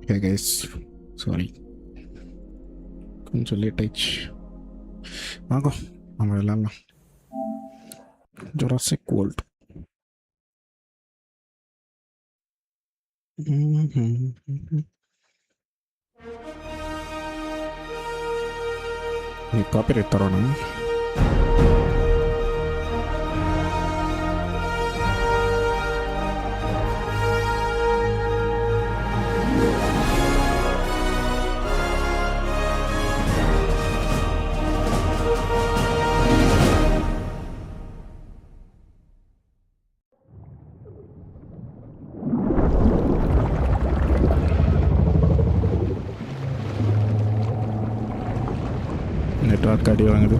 Hey guys, sorry கொஞ்சம் late ஆயிடுச்சு. வாங்க நம்ம விளாட்லாம் ஜுராசிக் வேர்ல்ட். நீ காப்பிரைட் தரோண்ணா? நெட்வொர்க் அடி வாங்குது.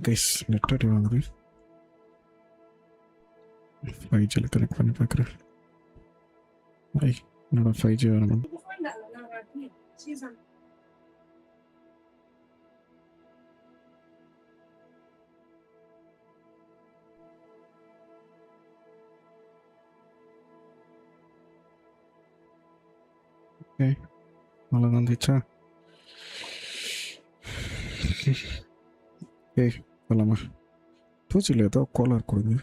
கைஸ் நெட் அடி வாங்குது. 5Gல கனெக்ட் பண்ணி பார்க்குறேன். என்னோட 5G வேணும். ஓகே, நல்லா வந்துச்சா? ஏய் போலாமா? 2Gல ஏதோ கோளாறு கொடுங்க.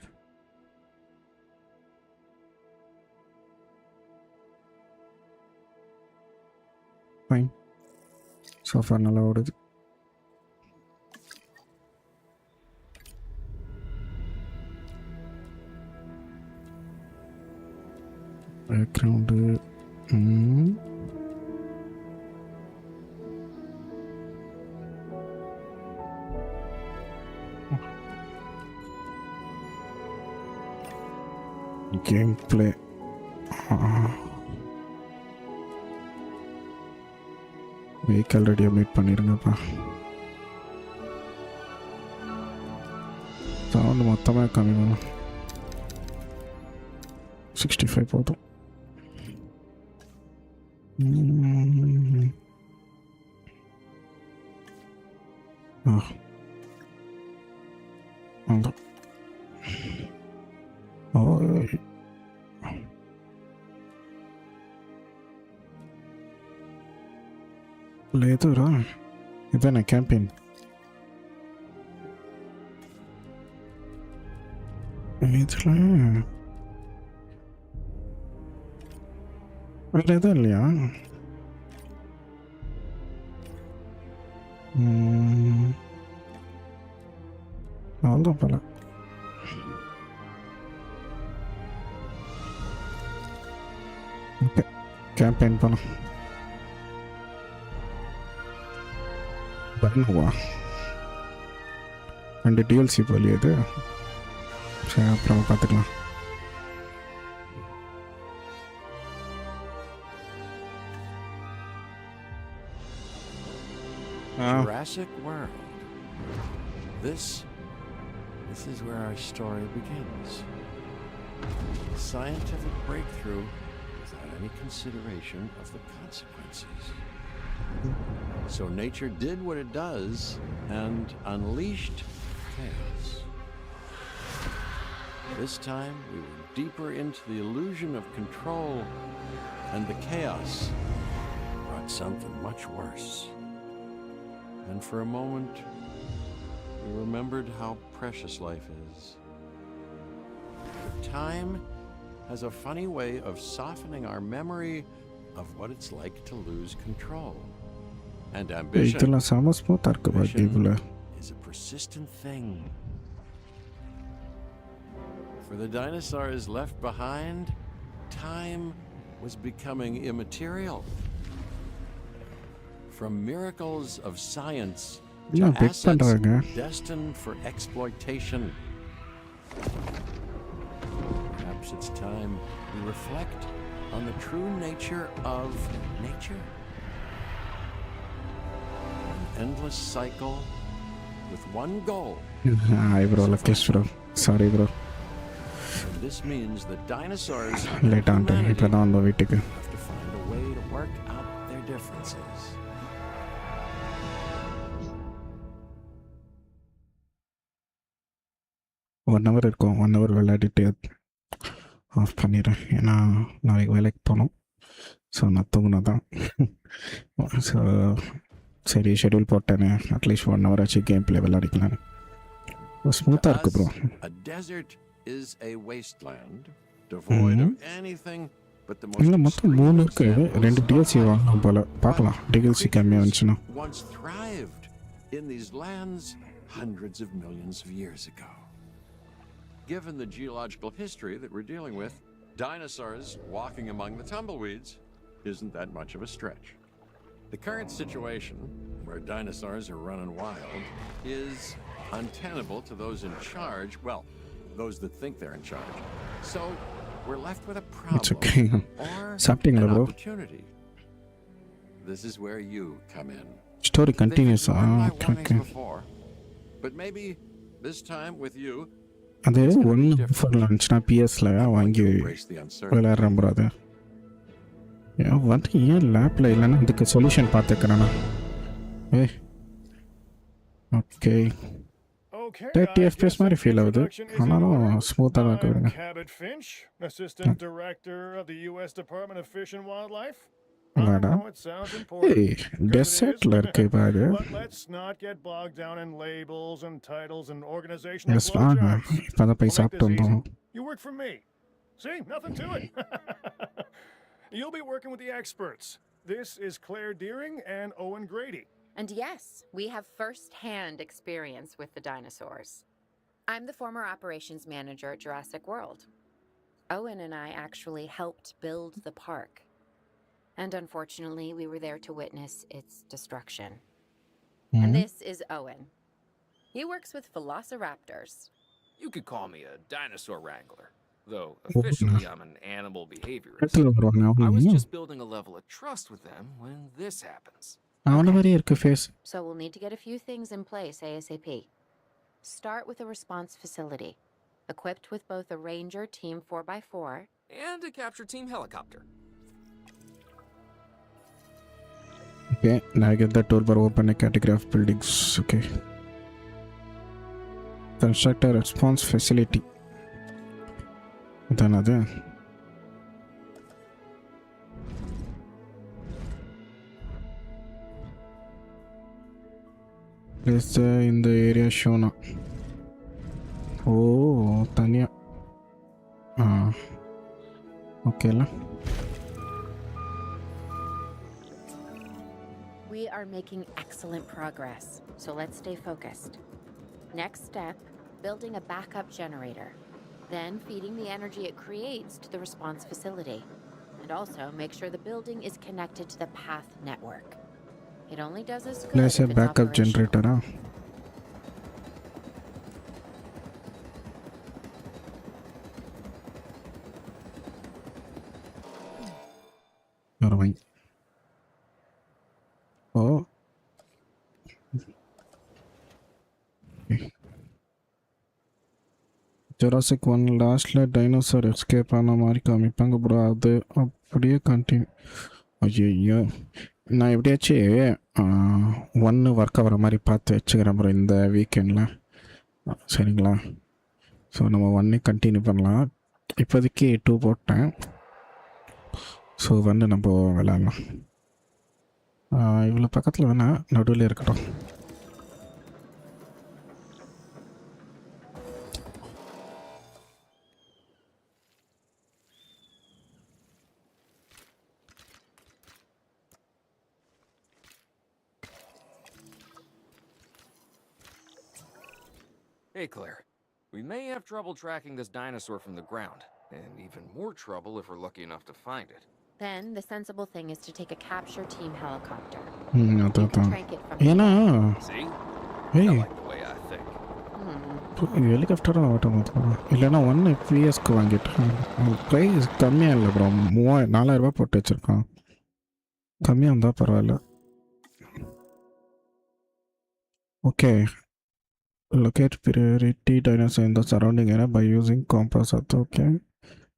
ஃபைன், சோஃபா நல்லா ஓடுது. Background game play. வெஹிக்கல் ரெடியாக மீட் பண்ணிடுங்கப்பா. சவுண்டு மொத்தமாக கம்மி பண்ணலாம். 65 போதும். లేదురా, ఇదేనా క్యాంపెయిన్? లేదా இல்லையா? அவ்வளோதான் போல. ஓகே, கேம்பெயின் பண்ணலாம். பண்ணுவா 2 DLC போலி அது. சரி, அப்புறம் பார்த்துக்கலாம். Jurassic World. This is where our story begins. Scientific breakthrough without any consideration of the consequences. So nature did what it does and unleashed chaos. This time we were deeper into the illusion of control, and the chaos brought something much worse. And for a moment we remembered how precious life is. But time has a funny way of softening our memory of what it's like to lose control. And ambition is a persistent thing. For the dinosaurs left behind, time was becoming immaterial. From miracles of science to assets destined for exploitation. Perhaps it's time we reflect on the true nature of nature. An endless cycle with one goal. Hi bro, Lakesh bro. Sorry bro. And this means the dinosaurs Late on time. இப்போ தான் வந்தோம் வீட்டுக்கு. have to find a way to work out their differences. One hour இருக்கும். 1 hour விளையாடிட்டு of பண்ணிடுறேன். ஏன்னா நாளைக்கு வேலைக்கு போகணும். ஸோ நான் தூங்கினா தான். ஸோ சரி ஷெட்யூல் போட்டேன்னு அட்லீஸ்ட் 1 hour ஆச்சு கேம் பிளே விளையாடிக்கலாம். ஸ்மூத்தாக இருக்கு bro. A desert is a wasteland devoid of anything but the most இல்லை மொத்தம் 3 இருக்கு. 2 டிஎல்சி வாங்கலாம் போல். பார்க்கலாம் டிஎல்சி கம்மியாக வந்துச்சுன்னா. once thrived in these lands hundreds of millions of years ago. Given the geological history that we're dealing with, dinosaurs walking among the tumbleweeds isn't that much of a stretch. The current situation, where dinosaurs are running wild, is untenable to those in charge, well, those that think they're in charge. So, we're left with a problem It's okay. or Something an bro. opportunity. This is where you come in. Story They've continues. ignored my okay warnings okay. before, but maybe this time with you, அது ஒன்று ஆஃபரில் இருந்துச்சுன்னா பிஎஸ்ல வாங்கி embrace the uncertainty. விளையாடுறேன் bro. அது ஏன் வந்து ஏன் லேப்பில் இல்லைன்னா இதுக்கு சொல்யூஷன் பார்த்துக்கிறேண்ணா. ஓகே 30 FPS மாதிரி ஃபீல் ஆகுது. ஆனாலும் ஸ்மூத்தாக தான் இருக்குதுங்க. Cabot Finch, Assistant Director of the U.S. Department of Fish and Wildlife. Madam. I know it sounds important. ஏய் டெசர்ட்டில் இருக்கு பாரு. But let's not get bogged down in labels and titles and organizational yes வாங்க. flowcharts. இப்போ தான் போய் We'll make சாப்பிட்டு this வந்தோம். easy. You work for me. See, nothing to it. You'll be working with the experts. This is Claire Deering and Owen Grady. And yes, we have first-hand experience with the dinosaurs. I'm the former operations manager at Jurassic World. Owen and I actually helped build the park. And unfortunately, we were there to witness its destruction. And this is Owen. He works with velociraptors. You could call me a dinosaur wrangler, though officially I'm an animal behaviorist. இடத்துல வருவாங்க I was அவங்க. just building a level of trust with them when this happens. அவன மாதிரியே இருக்கு face. So we'll need to get a few things in place ASAP. Start with a response facility, equipped with both a Ranger Team 4x4 And a capture team helicopter. Okay, now I get the toolbar, open a category of buildings. Okay. Construct a response facility. Then other. Place in the area shown. Oh, Tanya. Okay la. We are making excellent progress, so let's stay focused. Next step, building a backup generator. Then feeding the energy it creates to the response facility. And also make sure the building is connected to the path network. It only does us good Place a if it's backup operational. generator. Alright. Oh. Jurassic 1 லாஸ்ட்ல dinosaur escape ஆன மாதிரி காமிப்பாங்க bro. அது அப்படியே continue. ஐயோ நான் எப்படியாச்சும் 1 work ஆகிற மாதிரி பார்த்து வச்சுக்கிறேன் ப்ரோ இந்த வீக்கெண்டில். சரிங்களா? ஸோ நம்ம 1 கண்டினியூ பண்ணலாம். இப்போதைக்கு 2 போட்டேன். ஸோ நம்ம விளாட்லாம். இவ்வளோ பக்கத்தில் வேணால் நடுவில் இருக்கட்டும். Hey, Claire. We may have trouble tracking this dinosaur from the ground, and even more trouble if we're lucky enough to find it. Then the sensible thing is to take a capture team helicopter. அதான் You can track it from ஏன்னா See? ஏய் I like the way I think. ஹெலிகாப்டரும் ஆட்டம் இல்லைன்னா 1 FPSக்கு வாங்கிட்டேன். Price கம்மியாக இல்லை bro. 4000 போட்டு வச்சுருக்கான். கம்மியாக இருந்தால் பரவாயில்ல. Okay locate priority dinosaur in the surrounding area by using compass. Okay.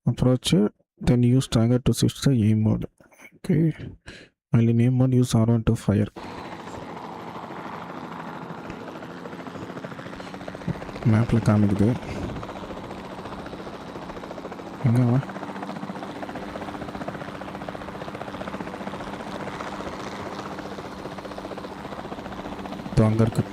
Approach it, then use triangle to switch the aim mode. Okay. While in aim mode, use R1 to fire. மேப்பில் காமிக்குது எங்கே அவன் அங்கே இருக்கு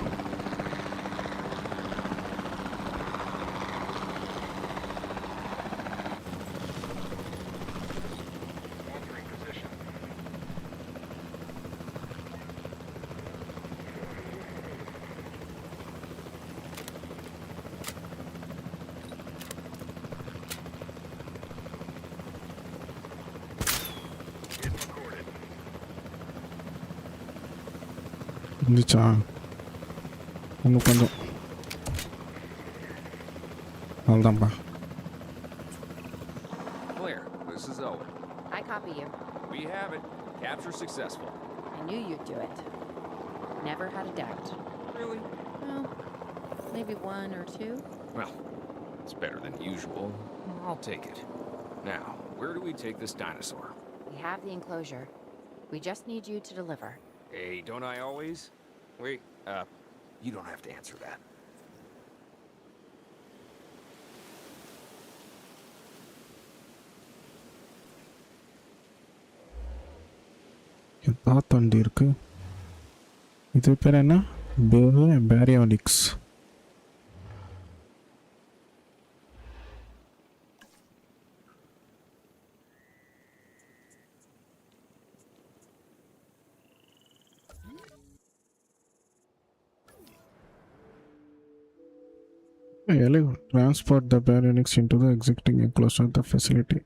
இருந்துச்சா இன்னும் கொஞ்சம் அவ்வளோதான்ப்பா Claire, this is Owen. I copy you. We have it. Capture successful. I knew you'd do it. Never had a doubt. Really? Well, maybe one or two. Well, it's better than usual. I'll take it. Now, where do we take this dinosaur? We have the enclosure. We just need you to deliver. Hey, don't I always? Wait, you don't have to answer that. தாத்தண்டி இருக்கு இது பேர் என்ன பேரியானிக்ஸ் transport the baryonyx into the existing enclosure of the facility.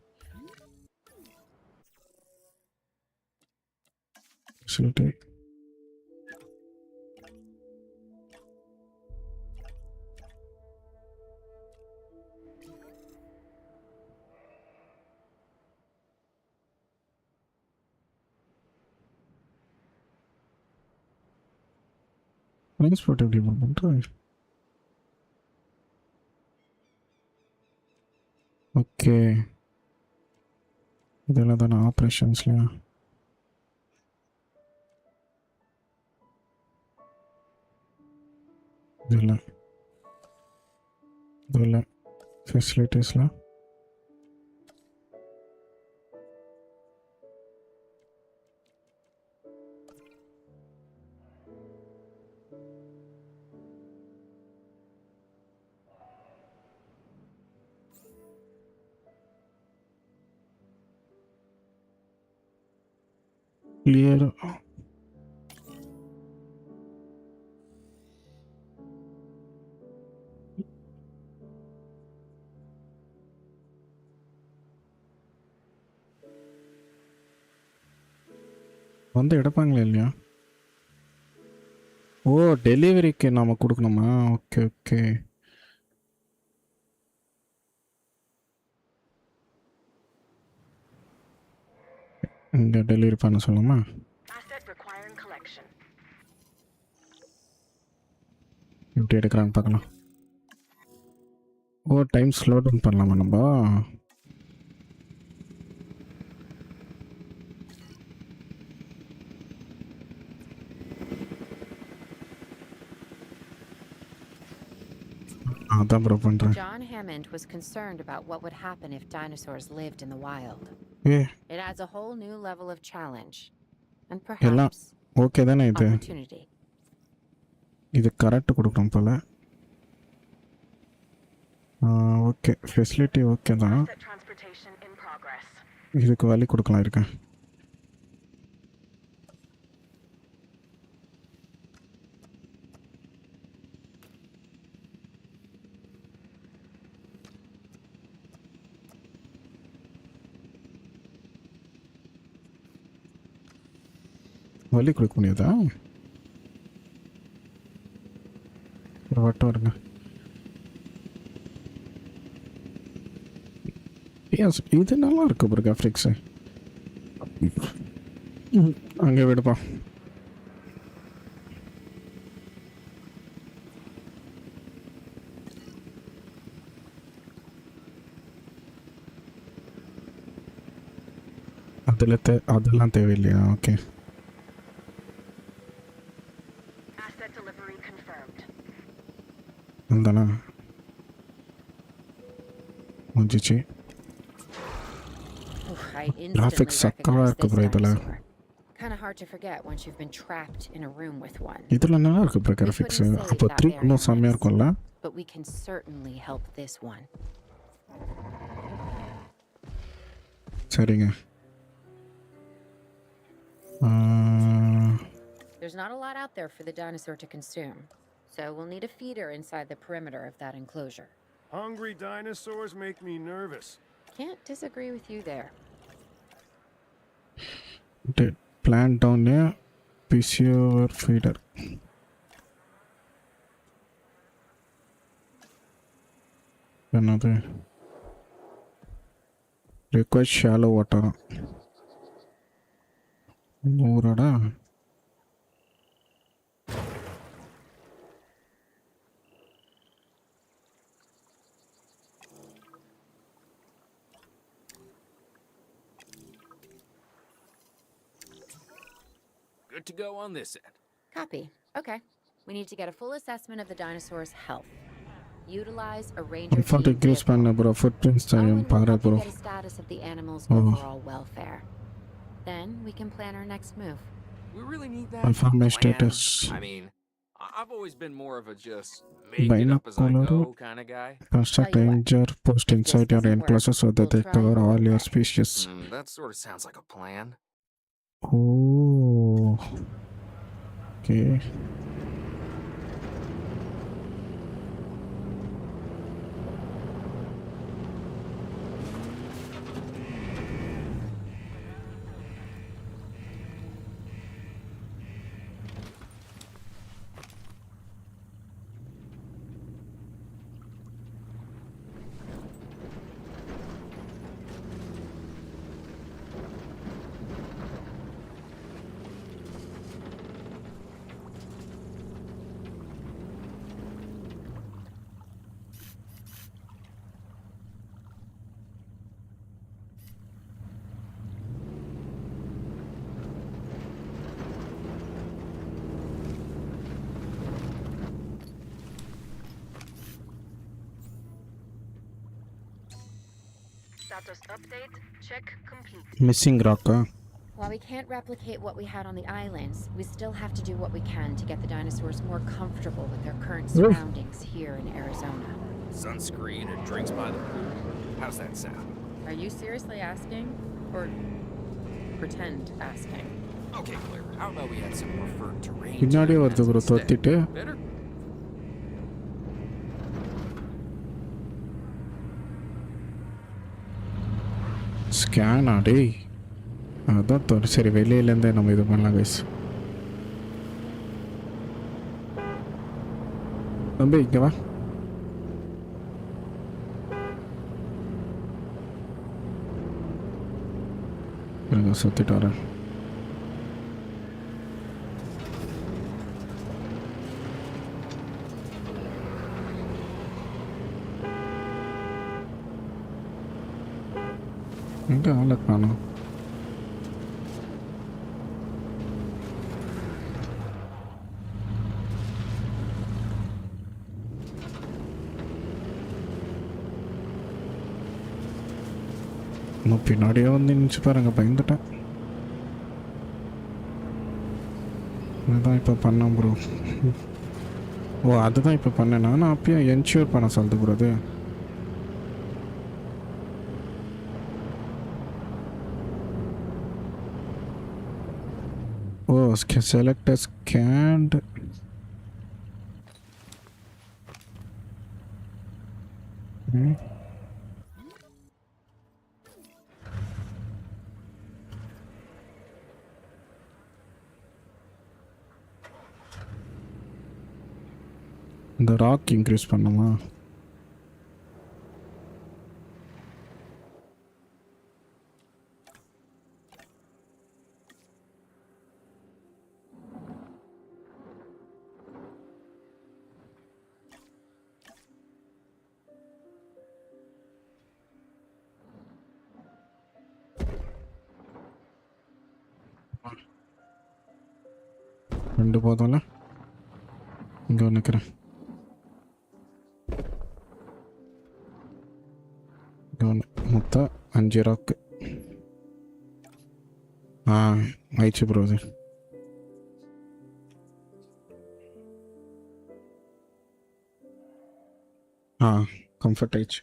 Transport எப்படி பண்ணுறேன் okay இதெல்லாம் தானே ஆப்ரேஷன்ஸ்லையா இதெல்லாம் ஃபெசிலிட்டிஸ்லாம் clear வந்து எடுப்பாங்களா இல்லையா ஓ டெலிவரிக்கு நாம் கொடுக்கணுமா ஓகே ஓகே இங்கே டெலிவரி பண்ண சொல்லுமா எப்படி எடுக்கிறாங்க பார்க்கலாம் ஓ டைம் ஸ்லோ டவுன் பண்ணலாமா நம்ம அதான் ப்ரோ பண்ணுறேன் John Hammond was concerned about what would happen if dinosaurs lived in the wild. It adds a whole new level of challenge and perhaps okay தானே இது opportunity. இது கரெக்ட் கொடுக்கணும் போல okay facility okay தான் இதுக்கு வழி கொடுக்கலாம் இருக்கேன் வழி கொடுக்க முடியாதா ஒரு வட்டம் இருங்க எஸ் இது நல்லா இருக்கு ப்ரோ கிராஃபிக்ஸு அங்கே விடுப்பா அதெல்லாம் தேவையில்லையா? ஓகே. Asset delivery confirmed. அந்தானே முடிஞ்சிச்சு. Oof, I Graphics instantly chakra recognize இருக்கு this bro இதுல. dinosaur. Kind of hard to forget once you've been trapped in a room with one. இதுல நல்லா இருக்கு bro We graphics. couldn't save அப்போ that 3 இன்னும் செம்மையா variant, இருக்கும்ல. but we can certainly help this one. சரிங்க. There's not a lot out there for the dinosaur to consume, so we'll need a feeder inside the perimeter of that enclosure. Hungry dinosaurs make me nervous. Can't disagree with you there. Plant down a pisuar feeder. என்னது? Requires shallow water. ஊரடா. Good to go on this end. Copy. Okay. We need to get a full assessment of the dinosaur's health. Utilize a ranger Infant team use பண்ண vehicle. bro footprints Owen தெரியும் will பாரு help you bro. get a status of the animal's Oh. overall welfare. Then we can plan our next move. We really need that. Confirm my plan. status. I mean, I've always been more of a just make it up as I Binocular. go kind of guy. Construct Tell you what, danger post if inside this your doesn't enclosure work, so that they we'll try cover all another your way. species. That sort of sounds like a plan. Oh. Okay. Status update. Check complete. Missing rock. While we can't replicate what we had on the islands, we still have to do what we can to get the dinosaurs more comfortable with their current surroundings here in Arizona. Sunscreen and drinks by the pool. How's that sound? Are you seriously asking? Or pretend asking? Okay, Claire. How about we had some preferred terrain? பின்னாடியே வருது bro instead? தொத்திட்டு. Better? ஸ்கேனா டேய். அதான் சரி வெளியிலேருந்தே நம்ம இது பண்ணலாம் guys. தம்பி இங்கே வா. சுற்றிட்டு வரேன். எங்கே ஆளை காணோம்? இன்னும் பின்னாடியே வந்து நினச்சி பாருங்க, பயந்துட்டேன். அதுதான் இப்போ பண்ணேன் ப்ரோ. ஓ அதுதான் இப்போ பண்ணேன். நான் அப்பயும் என்ஷூர் பண்ண சொல்லுது ப்ரோ அது. Oh, select as scanned. இந்த ராக் இன்க்ரீஸ் பண்ணுமா? 2 போதும்ல. இங்கே ஒன்று நிற்கிறேன். இங்கே ஒன்று. மொத்தம் 5 ராக்கு. ஆயிடுச்சு ப்ரோ அது. கம்ஃபர்ட் ஆயிடுச்சு.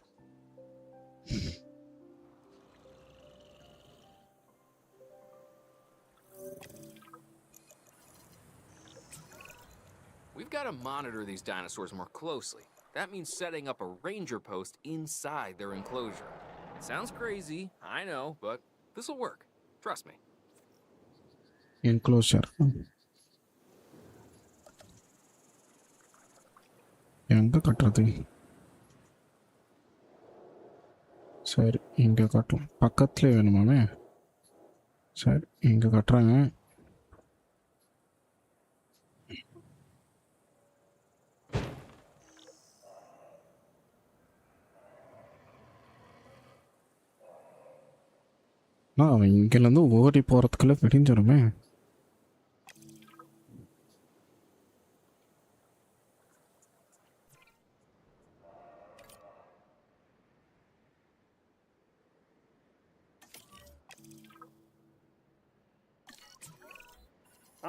We've got to monitor these dinosaurs more closely. That means setting up a ranger post inside their enclosure. Sounds crazy, I know, but this'll work. Trust me. Enclosure எங்கே கட்டுறது? சரி, இங்கே கட்டலாம். பக்கத்துலேயே வேணுமாமே. சரி, இங்கே கட்டுறாங்க. அவன் இங்கேருந்து ஓடி போகிறதுக்குள்ள விடிஞ்சிருமே.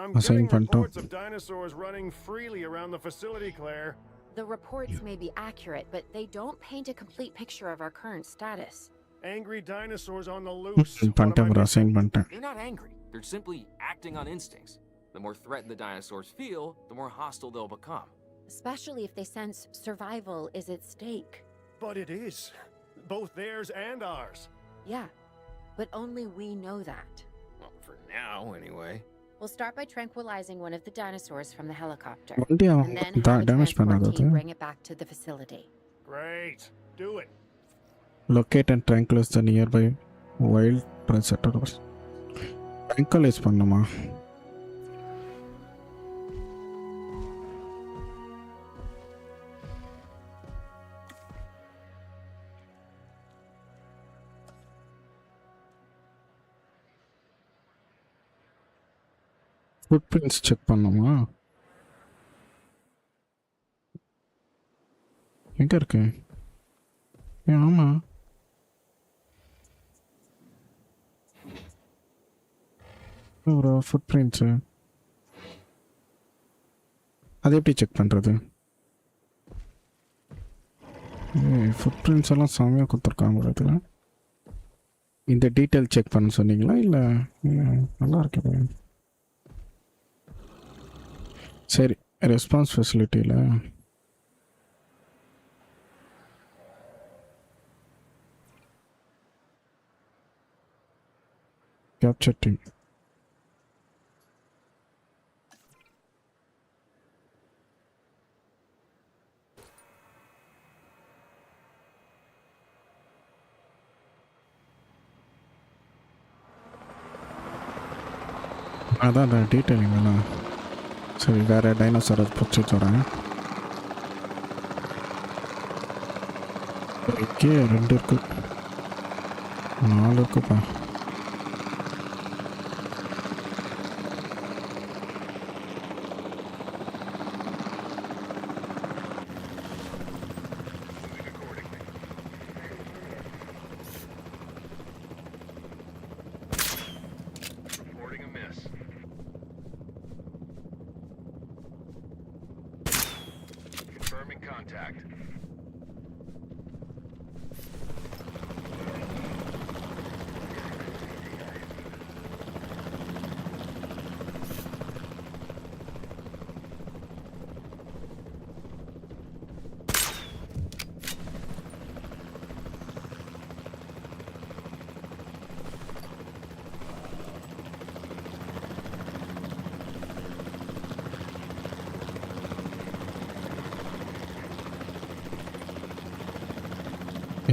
I'm Assign getting பண்ணிட்டோம். reports of dinosaurs running freely around the facility, Claire. The reports may be accurate, but they don't paint a complete picture of our current status. Angry dinosaurs on the loose. What am I பண்ணிட்டேன் bro, assign missing? பண்ணிட்டேன். They're not angry. They're simply acting on instincts. The more threatened the dinosaurs feel, the more hostile they'll become. Especially if they sense survival is at stake. But it is. Both theirs and ours. Yeah, but only we know that. Well, for now, anyway. We'll start by tranquilizing one of the dinosaurs from the helicopter. வண்டி And then have a damage transport பண்ணாது. team bring it back to the facility. Great. Do it. Locate and tranquilize the nearby wild predators. Tranquilize பண்ணுமா? Food prints check பண்ணுமா? எங்கே இருக்கு? ஆமாம், ஒரு food prints. அது எப்படி செக் பண்ணுறது? ஃபுட் பிரிண்ட்ஸ் எல்லாம் செம்மையாக கொடுத்துருக்காங்க இதில். இந்த டீட்டெயில் செக் பண்ண சொன்னீங்களா? இல்லை நல்லா இருக்குது. சரி, ரெஸ்பான்ஸ் ஃபெசிலிட்டியில் கேப்சர் டீம். அதான் அந்த டீட்டெயிலிங்கெல்லாம். சரி, வேறு டைனோசார் பிடிச்சி வச்சுறேன். இங்கே 2 இருக்கு, 4 இருக்குப்பா.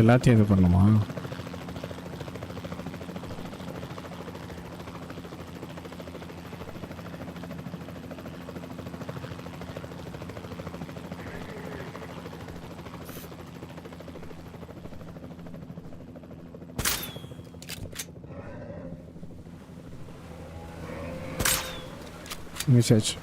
எல்லாத்தையும் இது பண்ணுமா? மிஸ் ஆச்சு.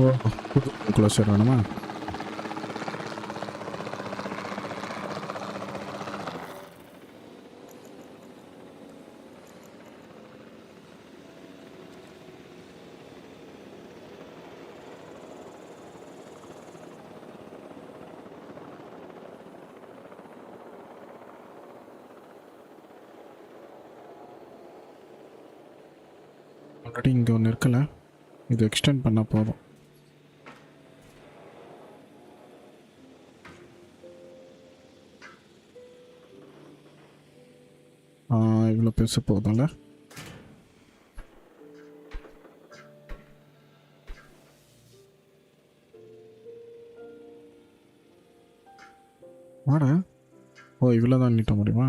ஓ புது என்க்ளோசர் வேணுமா? ஆல்ரெடி இங்கே ஒன்று இருக்குல்ல, இது எக்ஸ்டெண்ட் பண்ணால் போதும். இவ்வளோ பெருசு போதும்ல. வாடா. ஓ இவ்வளோ தான் நீட்ட முடியுமா?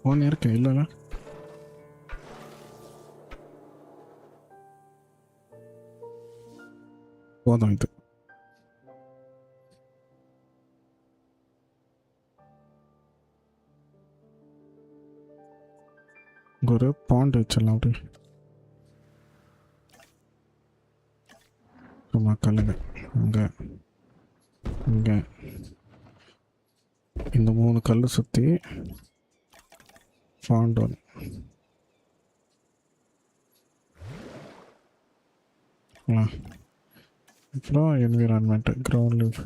ஃபோன் இருக்கேன் இல்லைல்ல. போதும் இது. ஒரு பாண்ட் வச்சிடலாம் அப்படி. சும்மா கல்லுங்க இங்கே இங்கே இந்த 3 கல் சுற்றி பாண்ட் ஒன்று. அப்புறம் என்விரான்மெண்ட் கிரவுண்ட் லீவ்.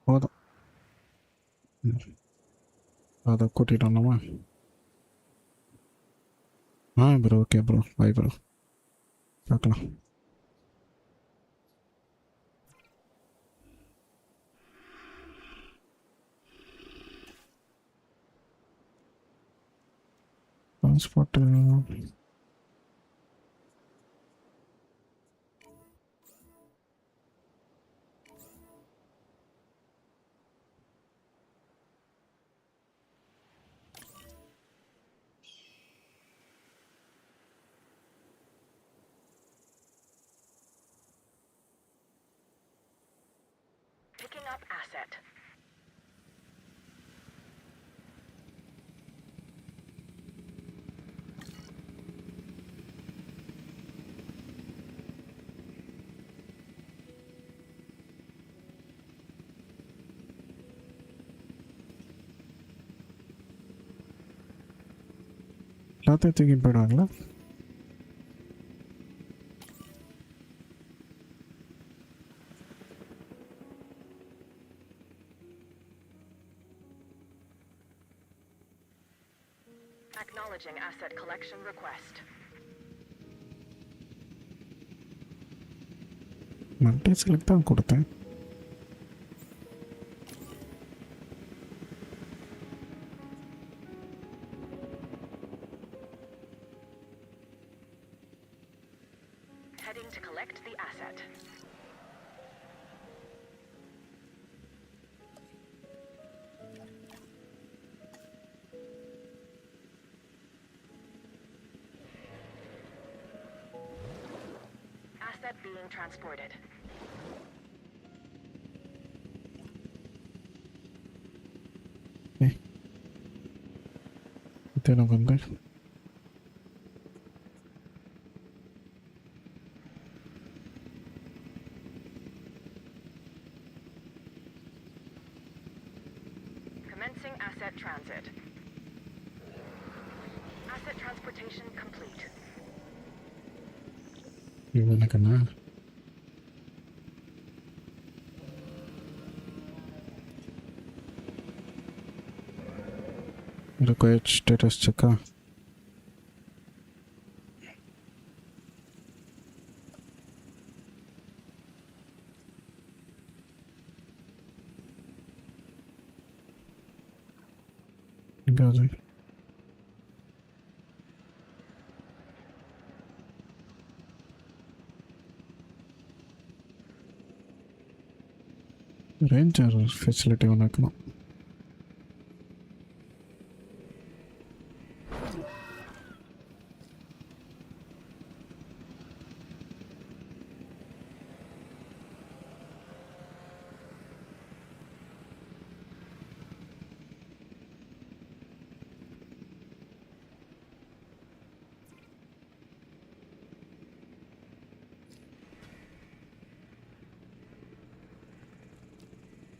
போதும். அதை கூட்டிகிட்டு வந்தோமா? Bro okay bro, bye bro, பார்க்கலாம். Transport Picking up asset. எல்லாத்தையும் தூக்கி போயிடுவாங்களா? Acknowledging asset collection request. மல்டிஸ்களுக்கு தான் கொடுத்தேன். Heading to collect the asset. Asset being transported. இது எனக்கு வந்து Commencing asset transit. Asset transportation complete. இது எனக்குண்ணா required status checker. Ranger facility ஒன்று வைக்கணும்.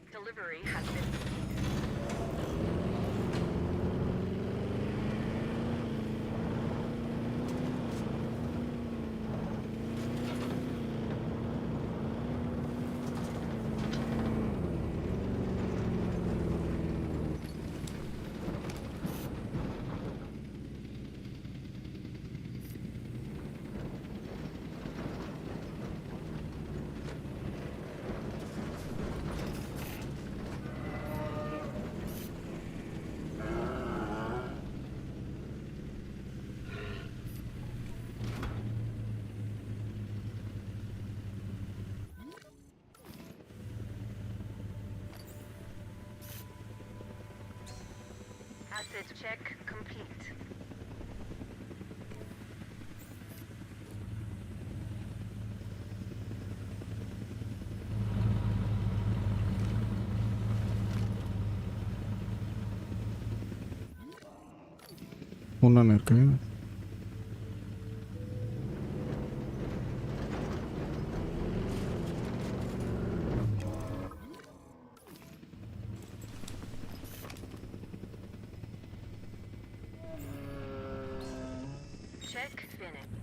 Delivery has been. Asset check complete. ஒன்று இருக்கு. Check finished.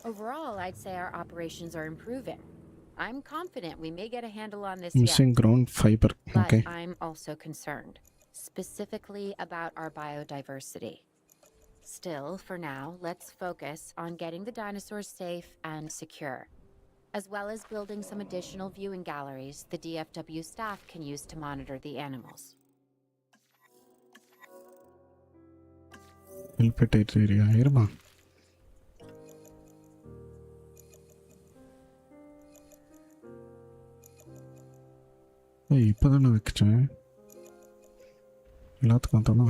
Overall, I'd say our operations are improving. I'm confident we may get a handle on this yet, missing ground fibre. but okay. I'm also concerned, specifically about our biodiversity. Still, for now, let's focus on getting the dinosaurs safe and secure, as well as building some additional viewing galleries the DFW staff can use to monitor the animals. Infiltrate area இருமா. இப்போ தானே வைக்கிச்சேன் எல்லாத்துக்கும் தானே.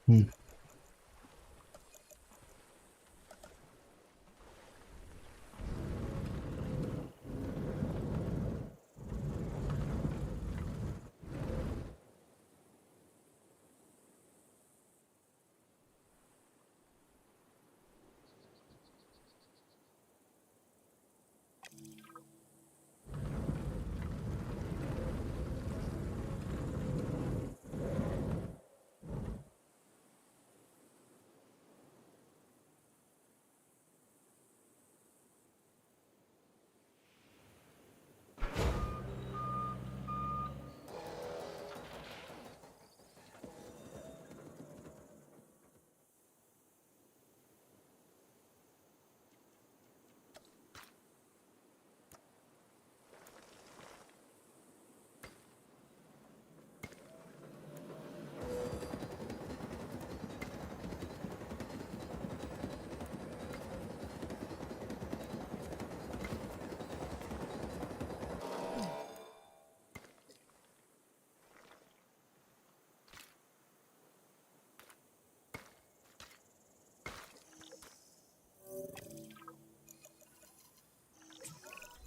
ம்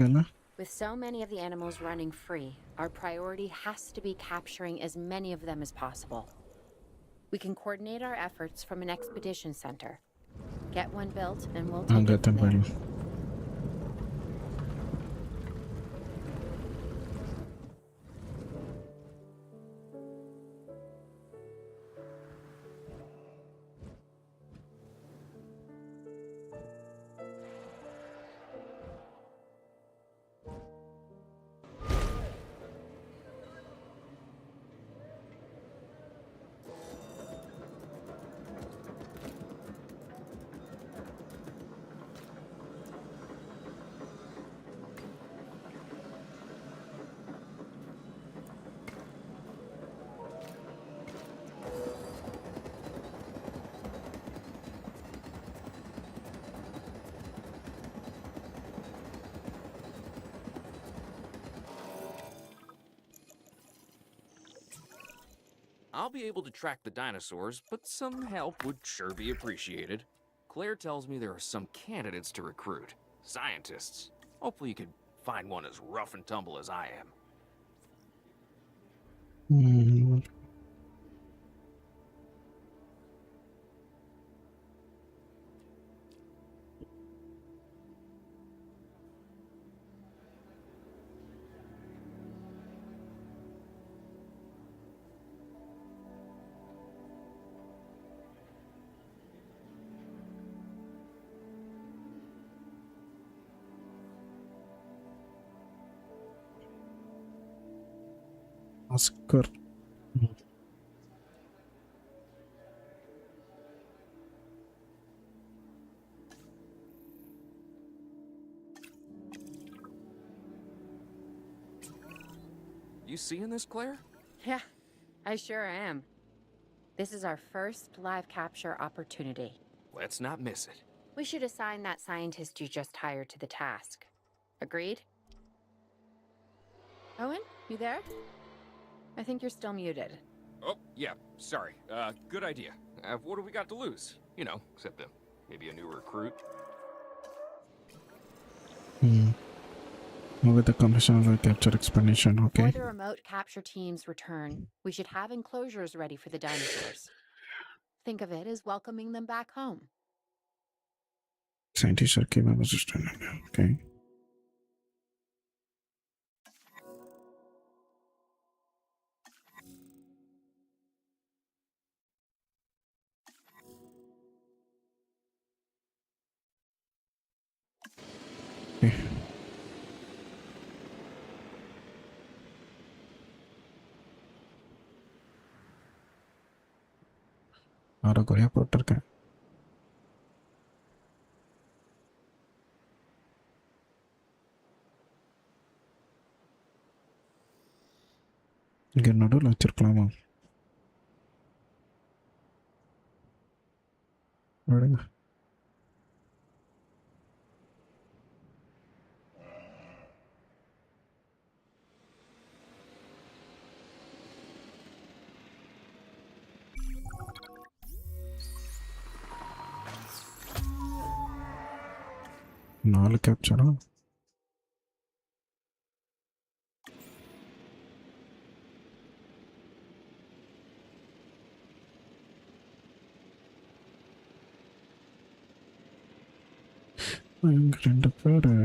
என்ன With so many of the animals running free, our priority has to be capturing as many of them as possible. We can coordinate our efforts from an expedition center. Get one built and we'll take அங்கே it from தான் there. போயிடலாம். I'll be able to track the dinosaurs, but some help would sure be appreciated. Claire tells me there are some candidates to recruit. Scientists. Hopefully you could find one as rough and tumble as I am. Hmm. Oscar. You seeing this, Claire? Yeah, I sure am. This is our first live capture opportunity. Let's not miss it. We should assign that scientist you just hired to the task. Agreed? Owen, you there? I think you're still muted. Oh, yeah, sorry. Good idea. What do we got to lose? You know, except maybe a new recruit. With the completion of the capture explanation, okay. Before the remote capture teams return, we should have enclosures ready for the dinosaurs. Think of it as welcoming them back home. Scientists are capable of system. Okay. Okay. அரைக்குறையா போட்டிருக்கேன். இங்க நடுவில் வச்சிருக்கலாமா? விடுங்க. நாலு கேப்சரா? இங்க ரெண்டு பேரு.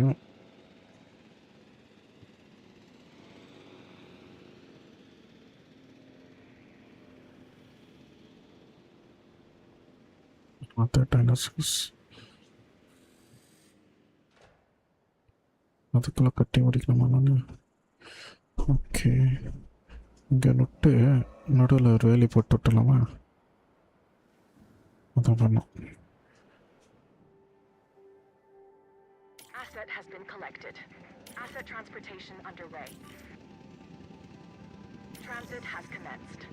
Other dinosaurs. அதுக்குள்ள கட்டி முடிக்கணுமா நான்? ஓகே, இங்கே நொட்டு நடுவில் ஒரு வேலி போட்டு விட்டுலாமா? அதான் பண்ணோம். Asset has been collected. Asset transportation underway. Transit has commenced.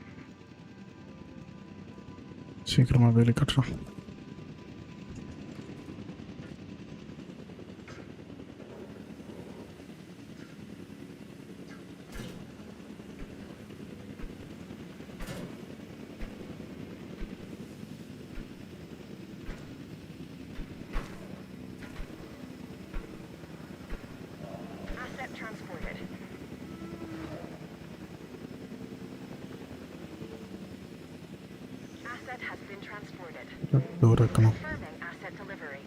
சீக்கிரமாக வேலி கட்டுறோம். Transported. Asset has been transported. Door வைக்கணும். Confirming asset delivery.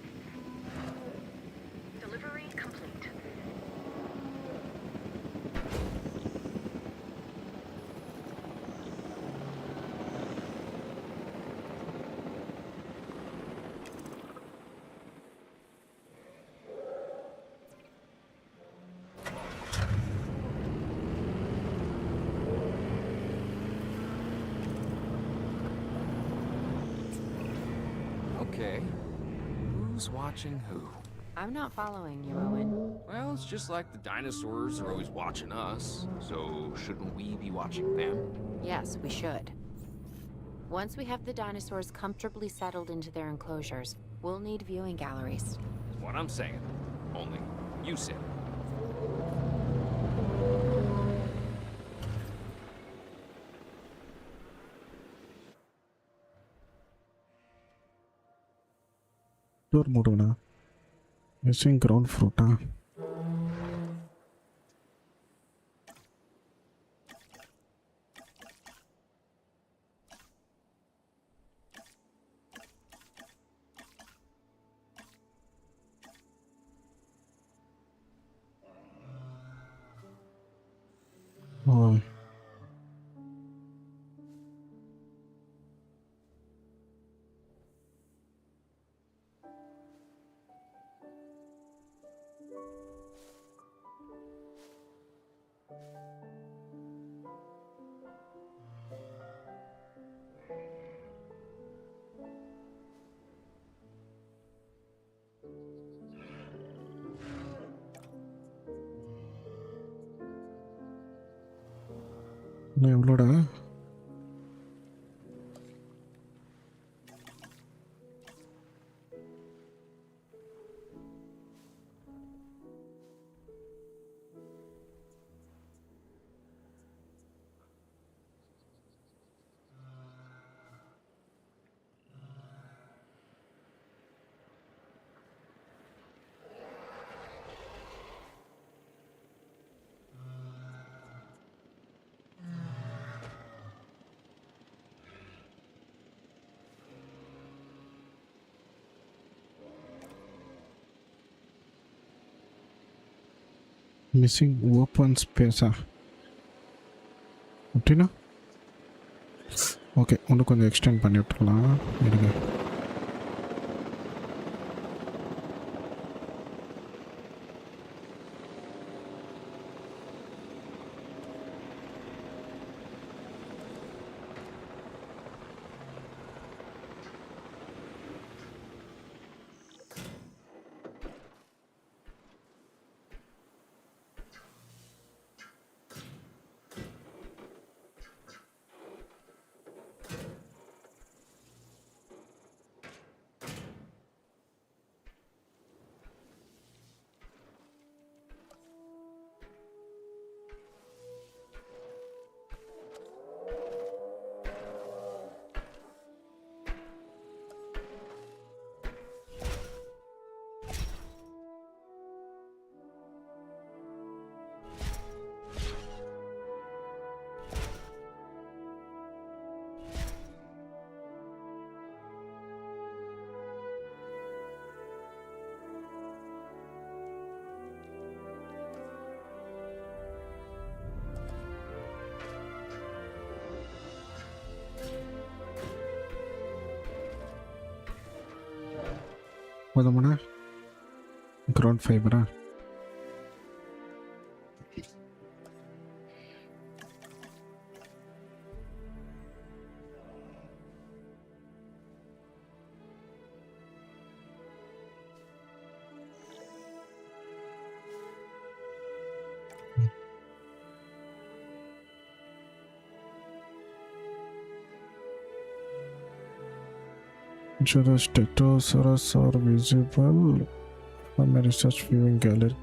Delivery complete. Okay. Who's watching who? I'm not following you, Owen. Well, it's just like the dinosaurs are always watching us, so shouldn't we be watching them? Yes, we should. Once we have the dinosaurs comfortably settled into their enclosures, we'll need viewing galleries. That's what I'm saying. Only you said it. Door மூடுங்கண்ணா. Missing ground ஃப்ரூட்டா? ஓ, இன்னும் எவ்வளோடா? Missing open ஸ்பேஸா? அப்படின்னா okay, இன்னும் கொஞ்சம் extend பண்ணி விட்டுருலாம். இருங்க. போதுமாண்ணா? Ground ஃபைபரா? Ensure the Stegosaurus are visible from a research viewing gallery.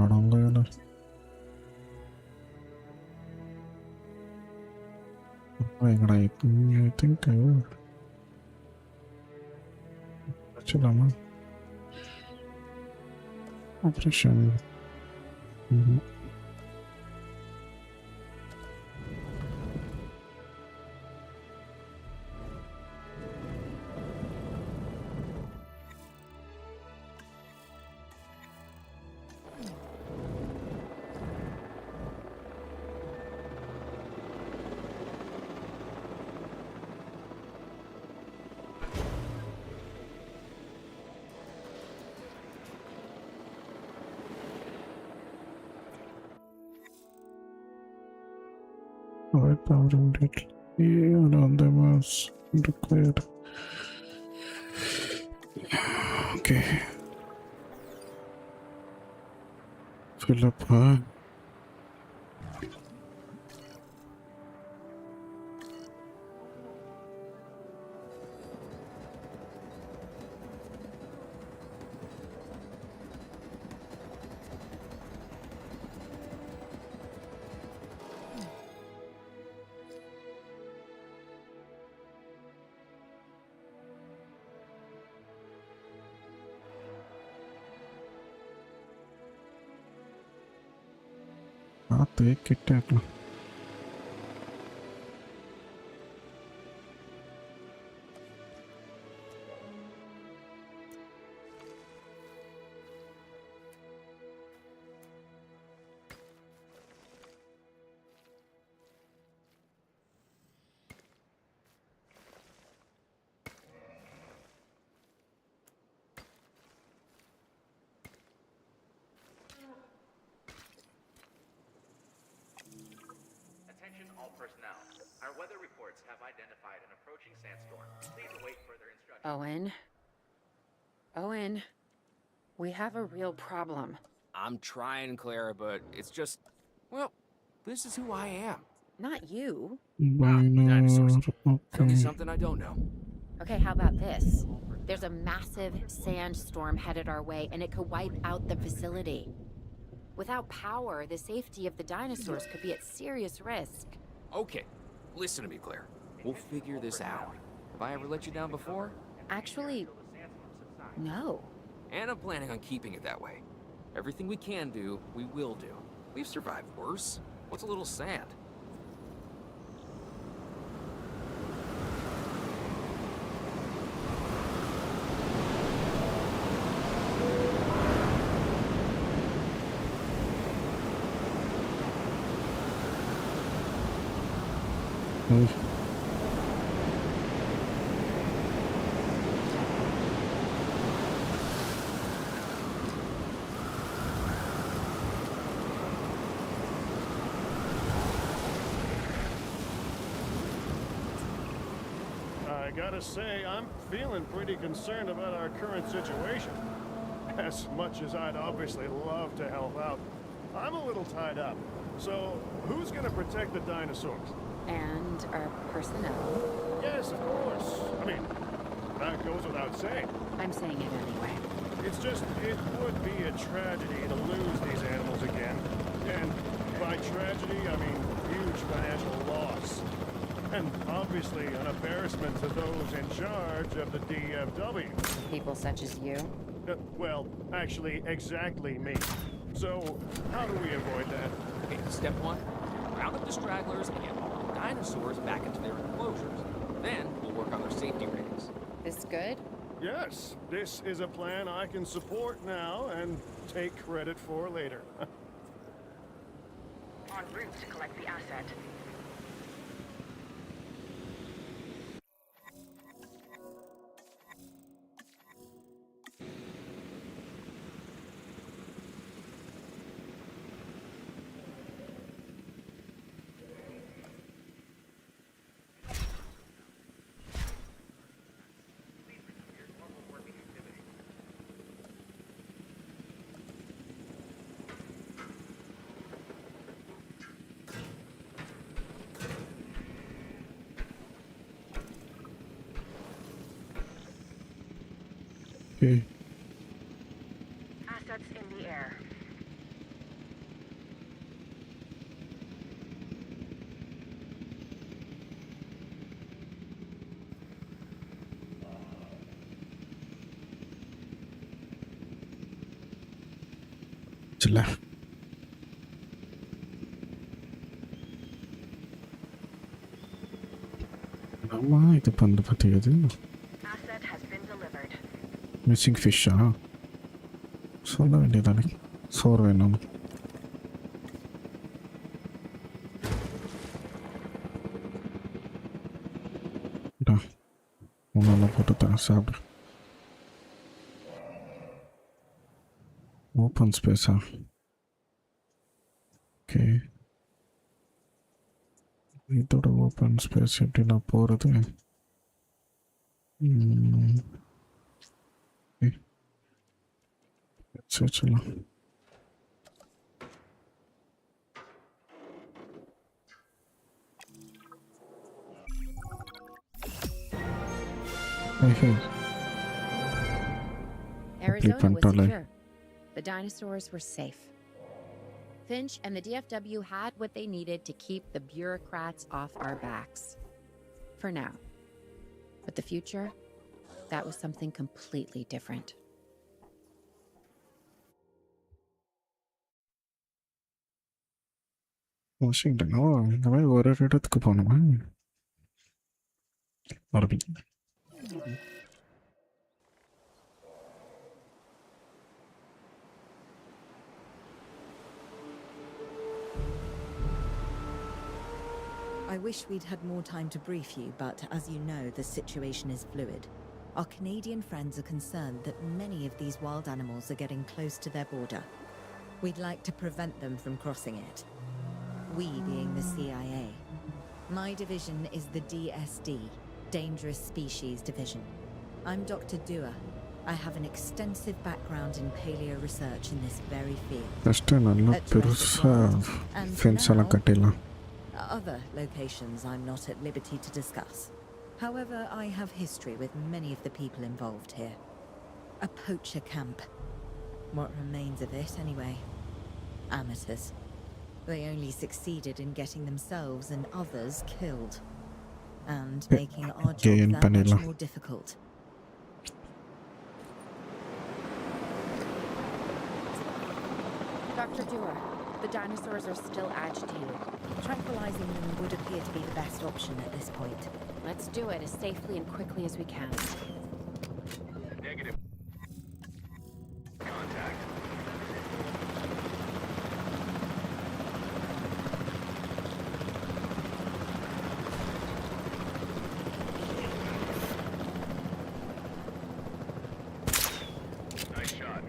ஆடாங்க. எங்கடா ஐ திங்க் வச்சுக்கலாமா? Operation Avoid power immediately and on the mouse required. Okay. Fill up, huh? பார்த்து கிட்ட இருக்கலாம். Attention all personnel. Our weather reports have identified an approaching sandstorm. Please await further instructions. Owen, we have a real problem. I'm trying, Clara, but it's just, well, this is who I am. Not you. Dinosaurs. Binary. Tell me Okay. something I don't know. Okay, how about this? There's a massive sandstorm headed our way, and it could wipe out the facility. Without power, the safety of the dinosaurs could be at serious risk. Okay, listen to me, Claire. We'll figure this out. Have I ever let you down before? Actually, no. And I'm planning on keeping it that way. Everything we can do, we will do. We've survived worse. What's a little sand? I gotta say, I'm feeling pretty concerned about our current situation. As much as I'd obviously love to help out, I'm a little tied up. So, who's gonna protect the dinosaurs? And our personnel. Yes, of course. I mean, that goes without saying. I'm saying it anyway. It's just, it would be a tragedy to lose these animals again. And by tragedy, I mean huge financial loss. And obviously an embarrassment to those in charge of the DFW. People such as you. Well, actually, exactly me. So, how do we avoid that? Okay, step one, round up the stragglers and get all the dinosaurs back into their enclosures. Then we'll work on their safety ratings. This good? Yes, this is a plan I can support now and take credit for later. En route to collect the asset. Okay. Assets in the air. சில நம்ம இது பண்ண பற்றியது Asset has been delivered. Missing ஃபிஷ்ஷா சொல்ல வேண்டியதானே சோறு வேணும் ஒன்றெல்லாம் போட்டு தரேன் சாப்பிடு ஓப்பன் ஸ்பேஸா ஓகே இதோட ஓப்பன் ஸ்பேஸ் எப்படி நான் போகிறது வச்சுலாம் Arizona was Pantole. secure. The dinosaurs were safe. Finch and the DFW had what they needed to keep the bureaucrats off our backs. For now. But the future, that was something completely different. Washington. ஓ, இந்த மாதிரி ஒரு இடத்துக்கு போகணுமா? அரபி. I wish we'd had more time to brief you, but as you know, the situation is fluid. Our Canadian friends are concerned that many of these wild animals are getting close to their border. We'd like to prevent them from crossing it. We being the CIA. My division is the D.S.D, Dangerous Species Division. I'm Dr. Dua. I have an extensive background in paleo research in this very field. First நல்லா பெருசாக fence எல்லாம் கட்டிடலாம். Other locations I'm not at liberty to discuss. However, I have history with many of the people involved here. A poacher camp. What remains of it, anyway? Amateurs. They only succeeded in getting themselves and others killed. And making our job that much more difficult. Dr. Dewar, the dinosaurs are still agitated. Tranquilizing them would appear to be the best option at this point. Let's do it as safely and quickly as we can. Negative. Contact. Nice shot.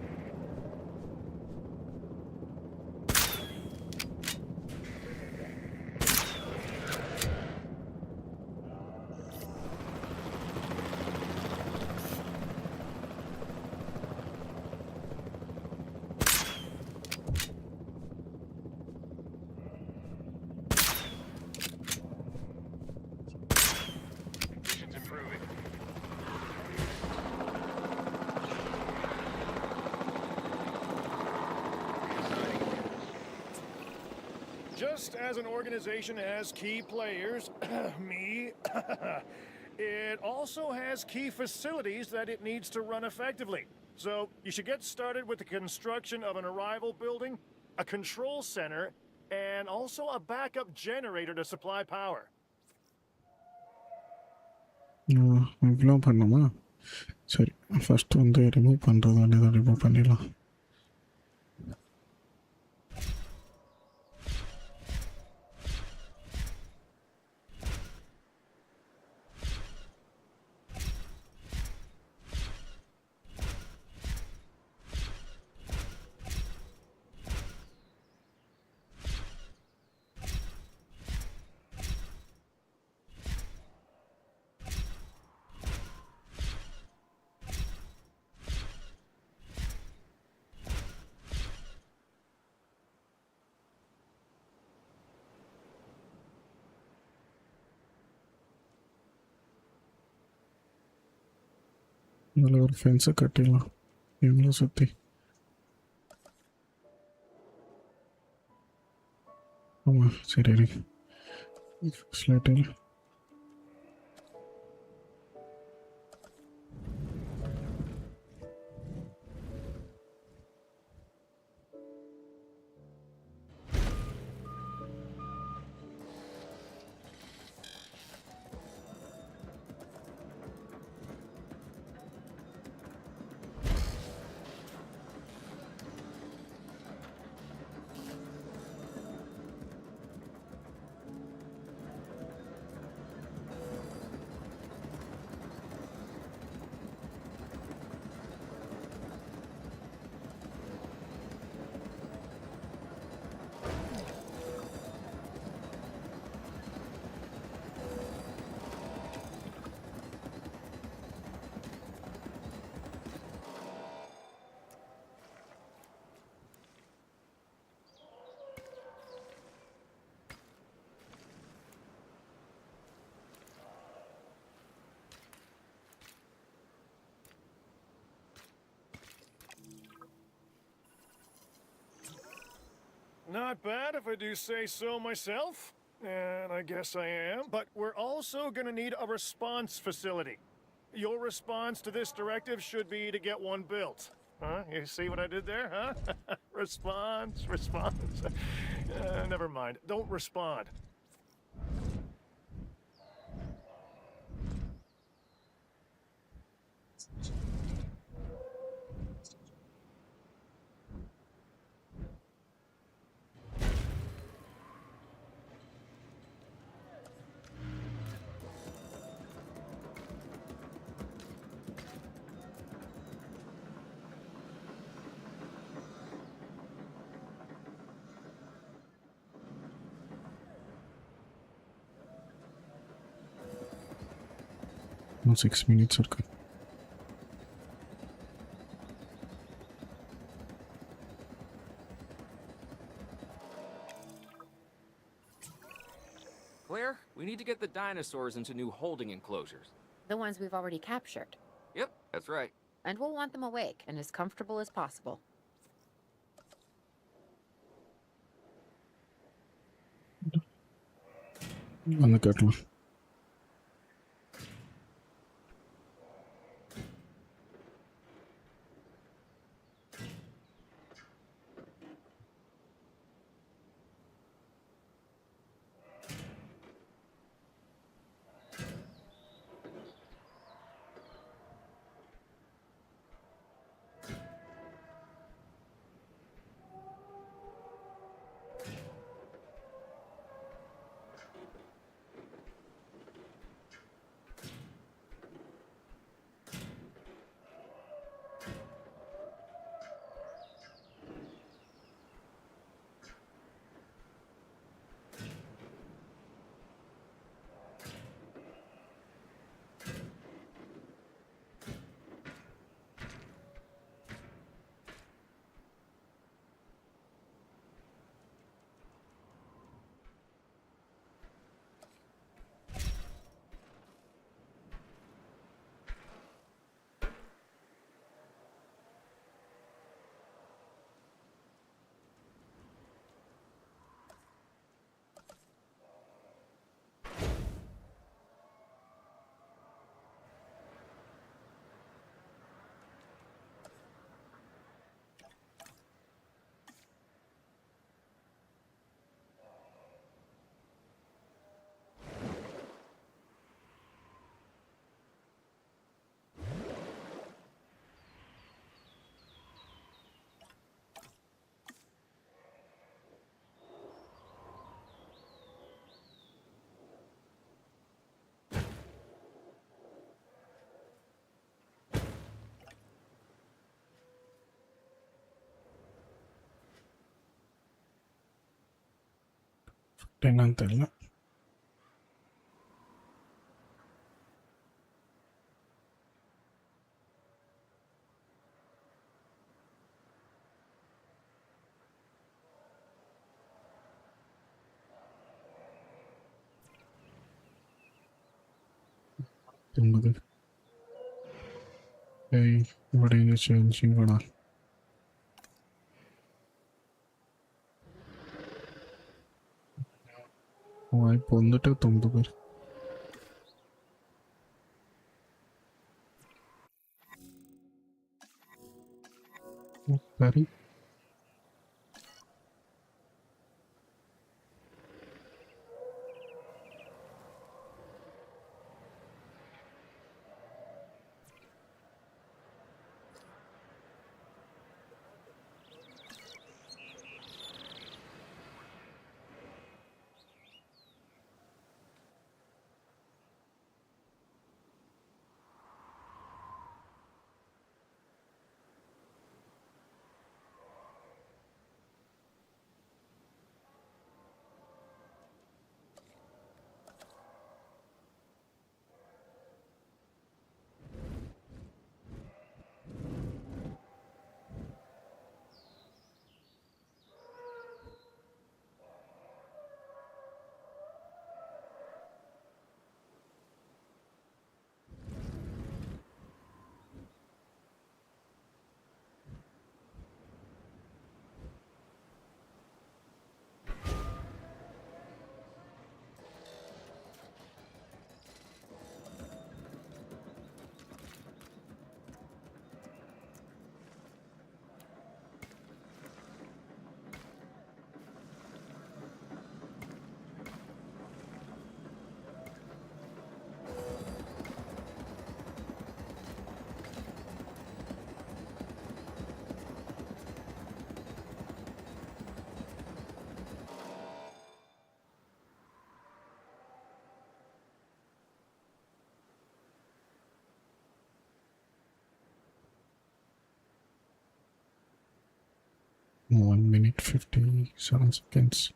Conditions improving. Just as an organization has key players, me, it also has key facilities that it needs to run effectively. So you should get started with the construction of an arrival building, a control center, and also a backup generator to supply power. இவ்வளோ பண்ணுமா? சரி, first வந்து remove பண்ணுறது வேண்டியதை remove பண்ணிடலாம். இதில் ஒரு ஃபென்ஸை கட்டிடலாம் இவங்களும் சுற்றி. ஆமாம், சரி. ஸ்லேட்டில் Not bad if I do say so myself. And I guess I am. But we're also going to need a response facility. Your response to this directive should be to get one built. Huh? You see what I did there, huh? Response. never mind. Don't respond. இன்னும் 6 minutes இருக்கு. Claire, we need to get the dinosaurs into new holding enclosures. The ones we've already captured. Yep, that's right. And we'll want them awake and as comfortable as possible. வந்து கேட்கலாம். என்னன்னு தெரியல. ഇവിടെ changing വേണം. వాయిపు வந்துட்டு 9 பேர். சரி 1 minute 57 seconds.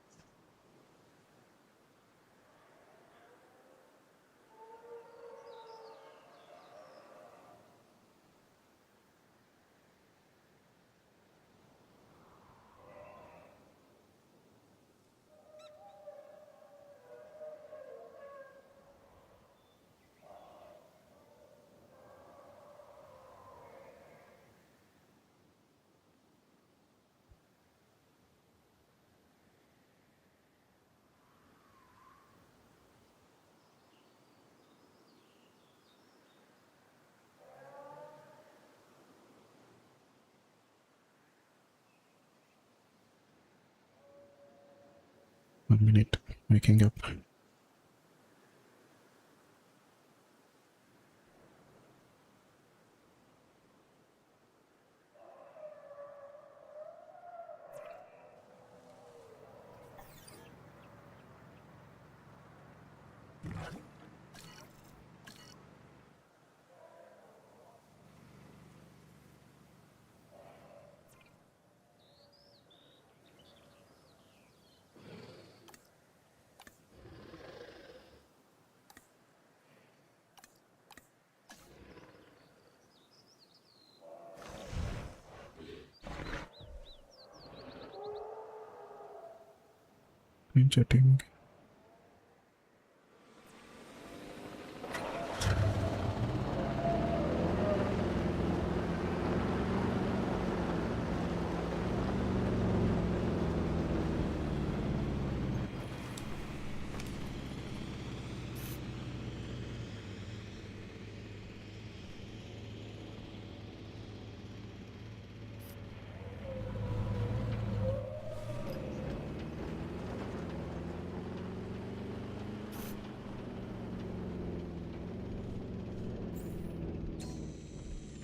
One minute, waking up. Chatting.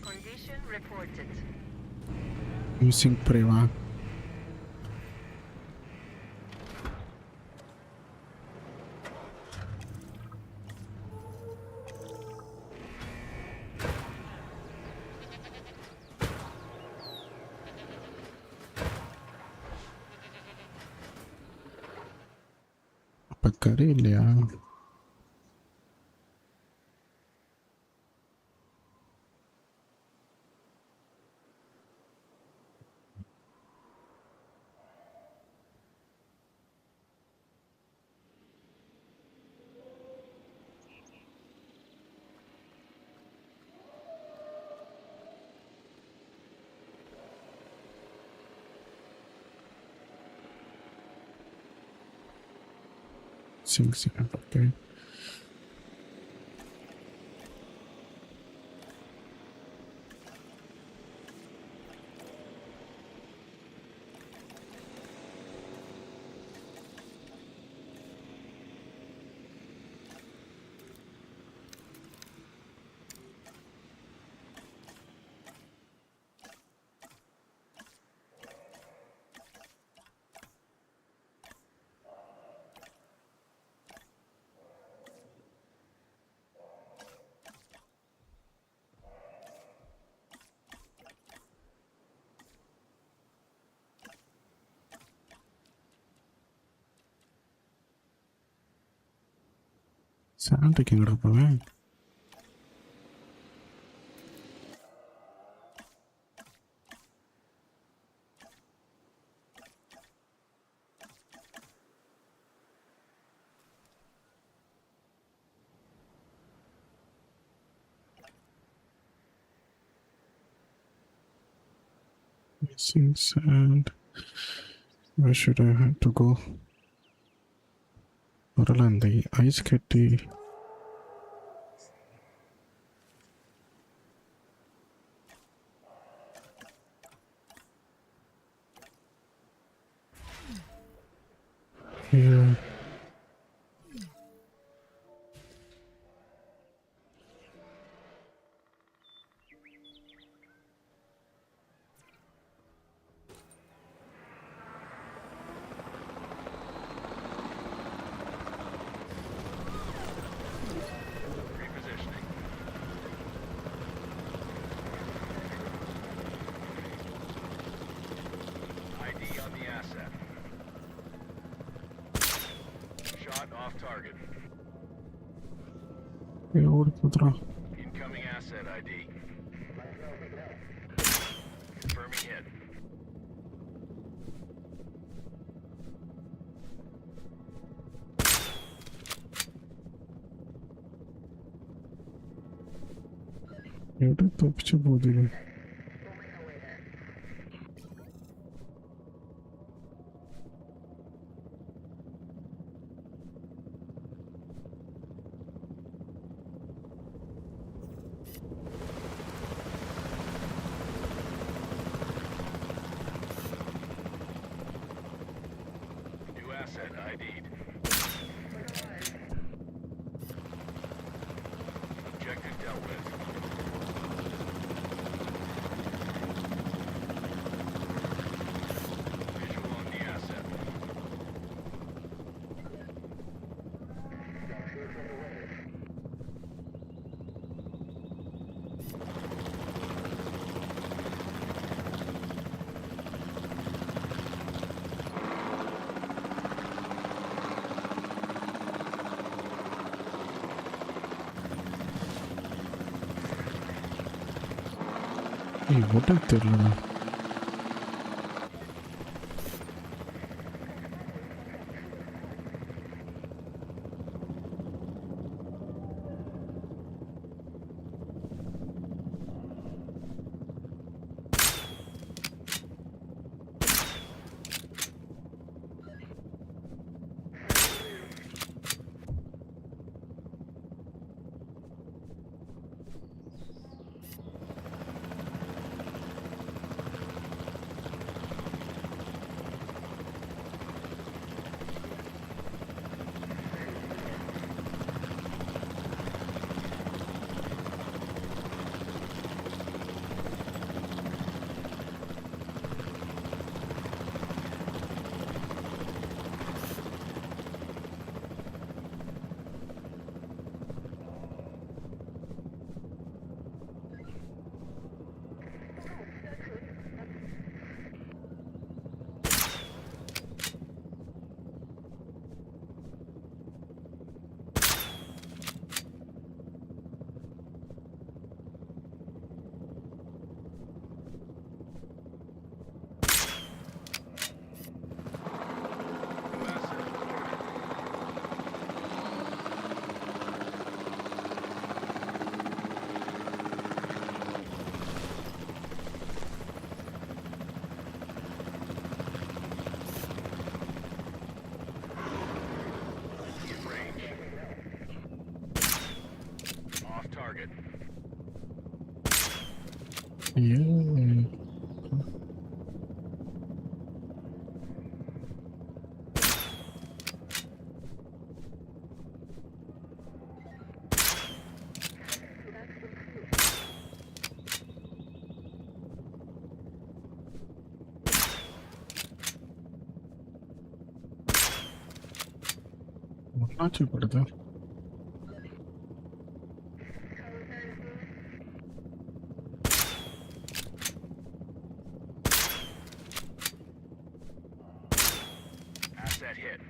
Condition reported. Using Preva. அப்ப கறி இல்லையா? Okay. சாண்டுக்கு எங்கடா போவேன்? Missing sand. Where should I have to go? வரல அந்த ஐஸ் கட்டி. Yeah. ID Bot off target. ஓடி போத்துறான். Incoming asset ID. Confirming hit. எப்படி தப்பிச்சு போகுது? New asset ID'd. Objective dealt with. Visual on the asset. ஏய் ஓட்ட தெரியலண்ணா. ஏன் ஒன்னாச்சு படுது. Asset hit.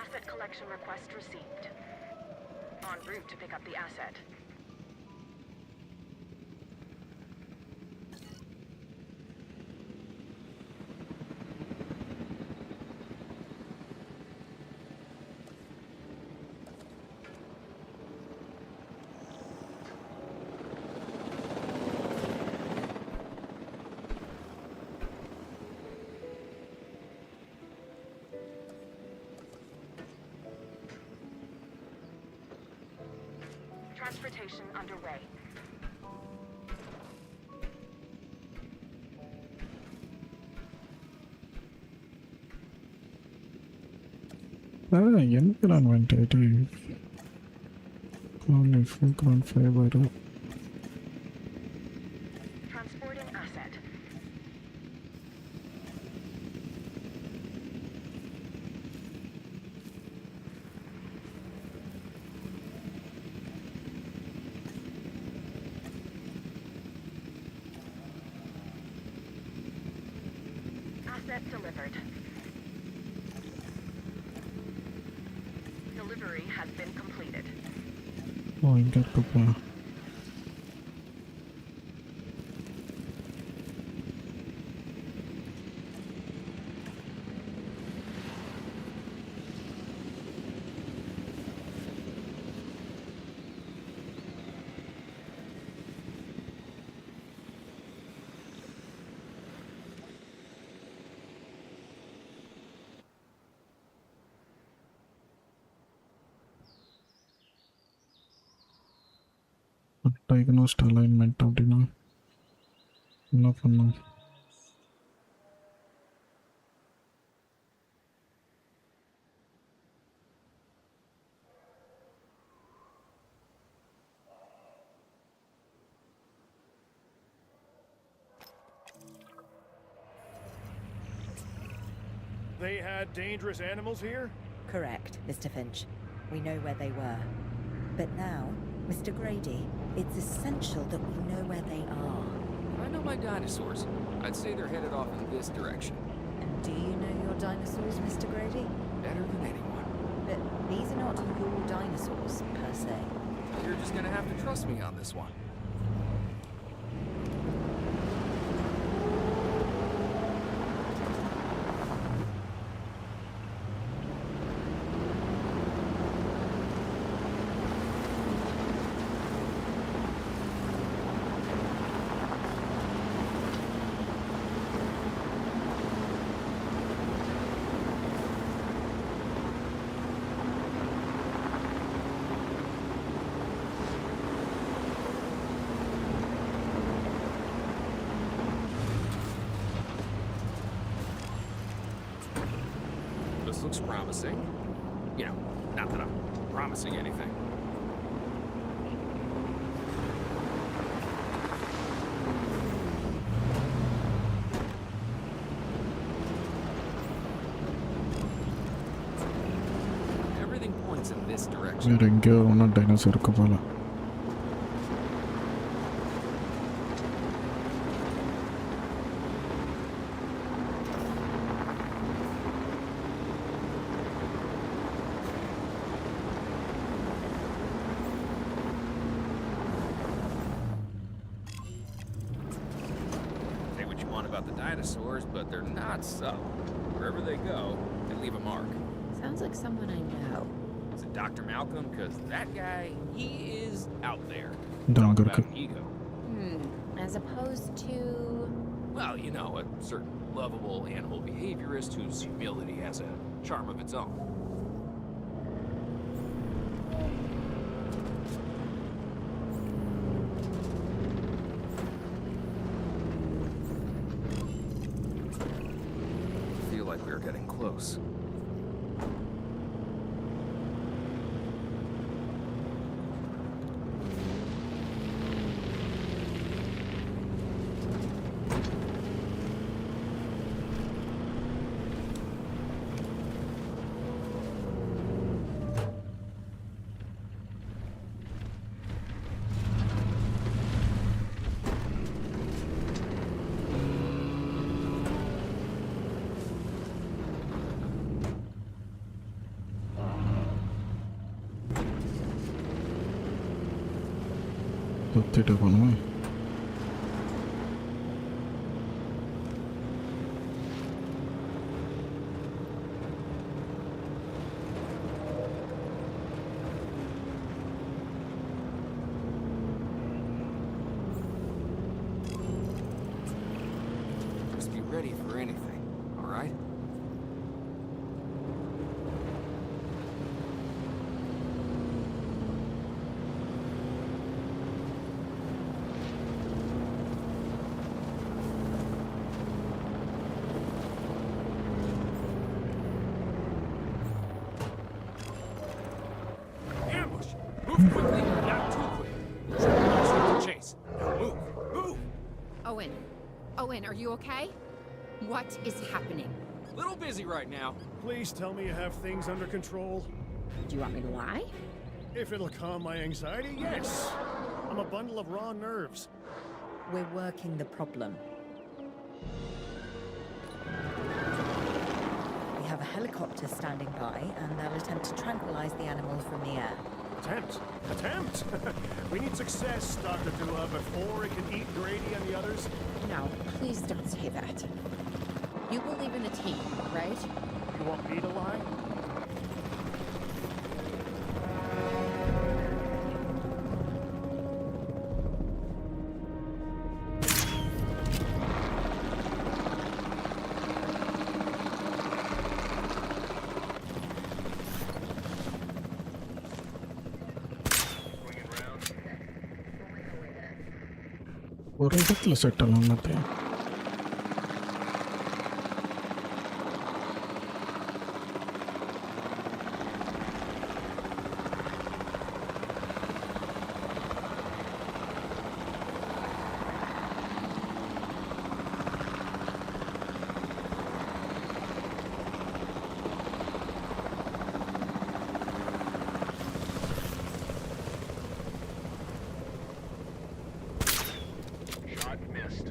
Asset collection request received. En route to pick up the asset. Transportation underway. Environ ventilator. Only full ground fiber. Transporting asset. Asset delivered. Delivery has been completed. Oh, இங்க இருக்குப்பா. Diagnosed alignment அப்படின்னா என்ன பண்ணும்? They had dangerous animals here? Correct, Mr. Finch. We know where they were. But now, Mr. Grady, it's essential that we know where they are. I know my dinosaurs. I'd say they're headed off in this direction. And do you know your dinosaurs, Mr. Grady? Better than anyone. But these are not your dinosaurs, per se. You're just gonna have to trust me on this one. This looks promising. You know, not that I'm promising anything. Everything points in this direction. வேற எங்கேயோ ஒன்றும் dinosaur இருக்கு போல. Say what you want about the dinosaurs, but they're not subtle. Wherever they go, they leave a mark. Sounds like someone I know. Is it Dr. Malcolm? Because that guy, he is out there. இந்த Talk அங்கே about இருக்கு. ego. As opposed to... Well, you know, a certain lovable animal behaviorist whose humility has a charm of its own. I feel like we're getting close. சுற்றிட்டு போகணுமா? Just be ready for anything, all right? Ambush! Move quickly, not too quick. Shoot the chase. Now move, move! Owen. Owen, are you okay? What is happening? Little busy right now. Please tell me you have things under control. Do you want me to lie? If it'll calm my anxiety, yes. I'm a bundle of raw nerves. We're working the problem. We have a helicopter standing by, and they'll attempt to tranquilize the animals from the air. Attempt. Attempt? We need success, Dr. Dua, before it can eat Grady and the others. No, please don't say that. You believe in the team, right? You want me to lie? ஒரு இடத்துல settle ஆனது. Shot missed.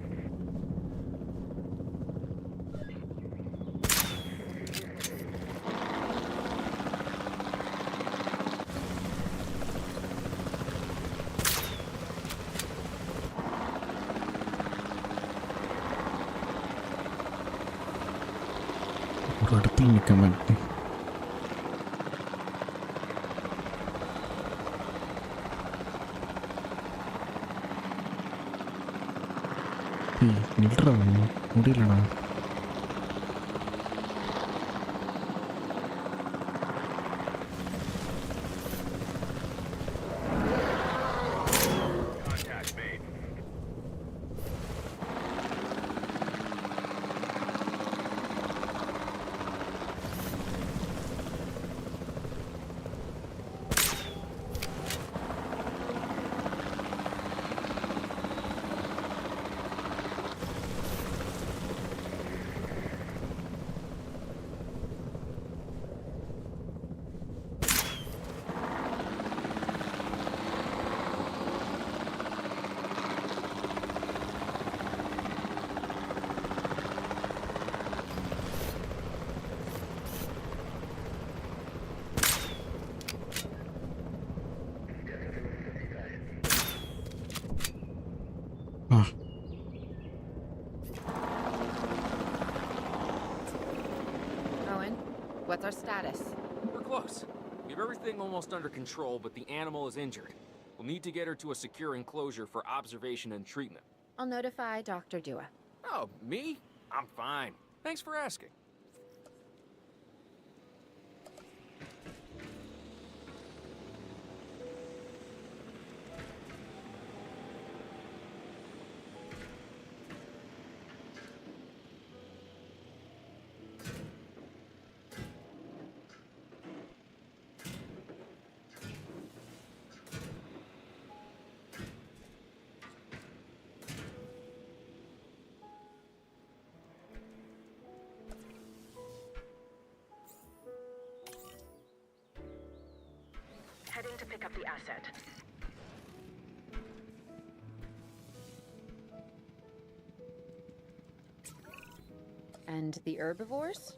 ஒரு இடத்துல நிற்க மாட்டேன். நில்றா, முடியலடா. Contact made. Ah, Owen, what's our status? We're close. We have everything almost under control, but the animal is injured. We'll need to get her to a secure enclosure for observation and treatment. I'll notify Dr. Dua. Oh, me? I'm fine. Thanks for asking. Heading to pick up the asset. And the herbivores?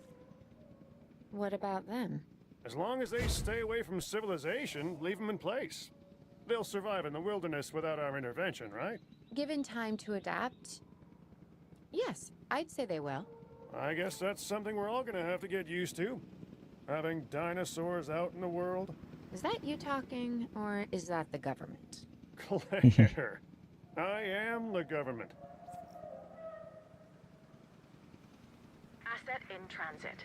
What about them? As long as they stay away from civilization, leave them in place. they'll survive in the wilderness without our intervention, right? Given time to adapt, yes, I'd say they will. I guess that's something we're all gonna have to get used to. Having dinosaurs out in the world. Is that you talking, or is that the government? Claire, I am the government. Asset in transit.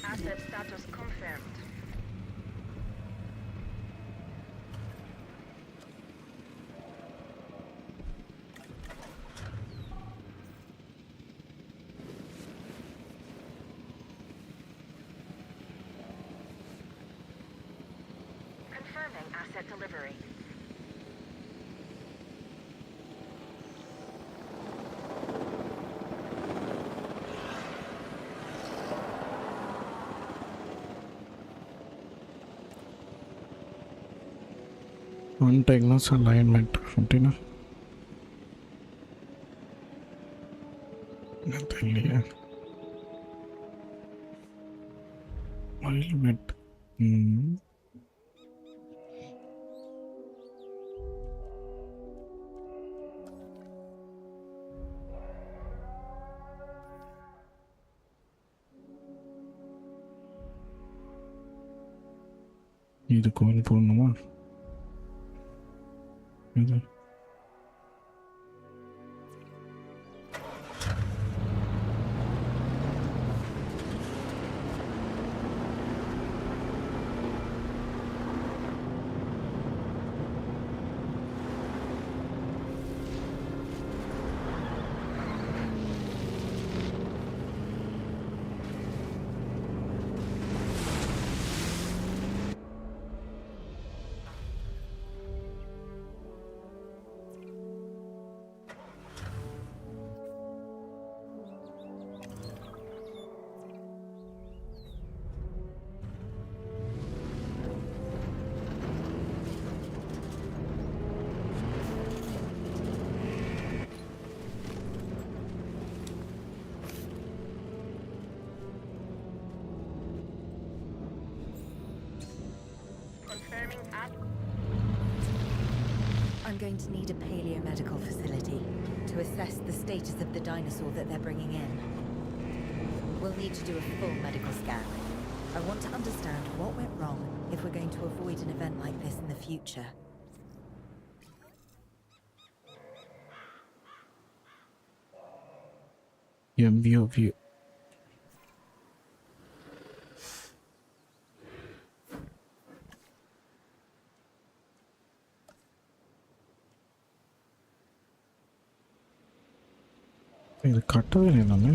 Asset status confirmed. Confirming asset delivery. Undiagnosed alignment அப்படின்னா என்ன தெரியலையே. alignment. இது கோயில் போடணுமா இது I'm going to need a paleomedical facility to assess the status of the dinosaur that they're bringing in. We'll need to do a full medical scan. I want to understand what went wrong if we're going to avoid an event like this in the future. view. இது கட்டவே இல்லை எல்லாமே.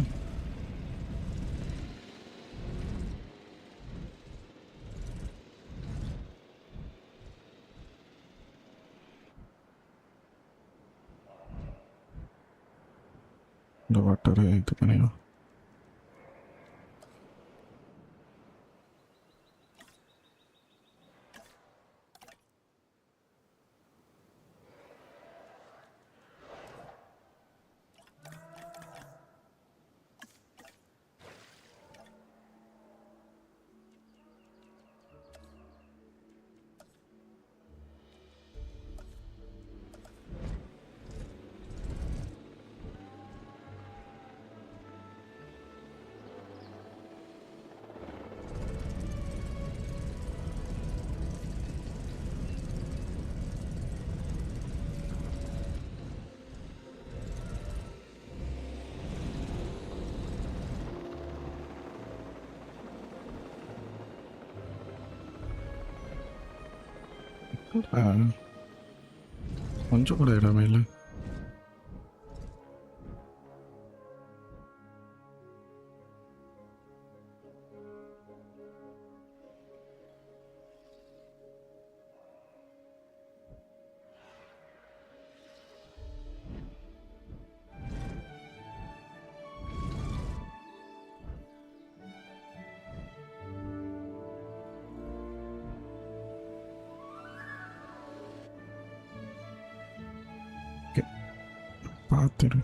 இந்த water இது பண்ணியா கொஞ்சம் கூட இடமே இல்லை. பார்த்துரு.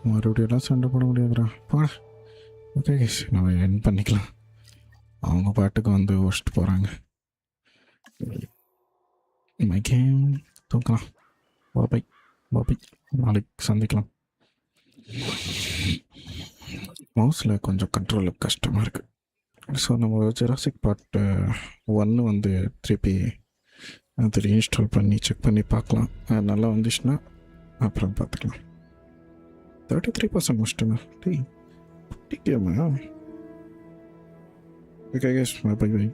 மறுபடியெல்லாம் சண்டை போட முடியாதுடா. போடா. ஓகே கைஸ், நம்ம என் பண்ணிக்கலாம். அவங்க பாட்டுக்கு வந்து ஒஸ்ட் போகிறாங்க. கேம் தூக்கலாம். பாபை பாபை, நாளைக்கு சந்திக்கலாம். மவுஸில் கொஞ்சம் கண்ட்ரோல் கஷ்டமாக இருக்குது. ஸோ நம்ம ஜெராசிக் பார்ட் 1 வந்து திருப்பி அது ரீஇன்ஸ்டால் பண்ணி செக் பண்ணி பார்க்கலாம். அது நல்லா வந்துச்சுன்னா அப்புறம் பார்த்துக்கலாம். 33% முடிச்சிட்டுங்க. டீ கேமா. Okay guys, bye by.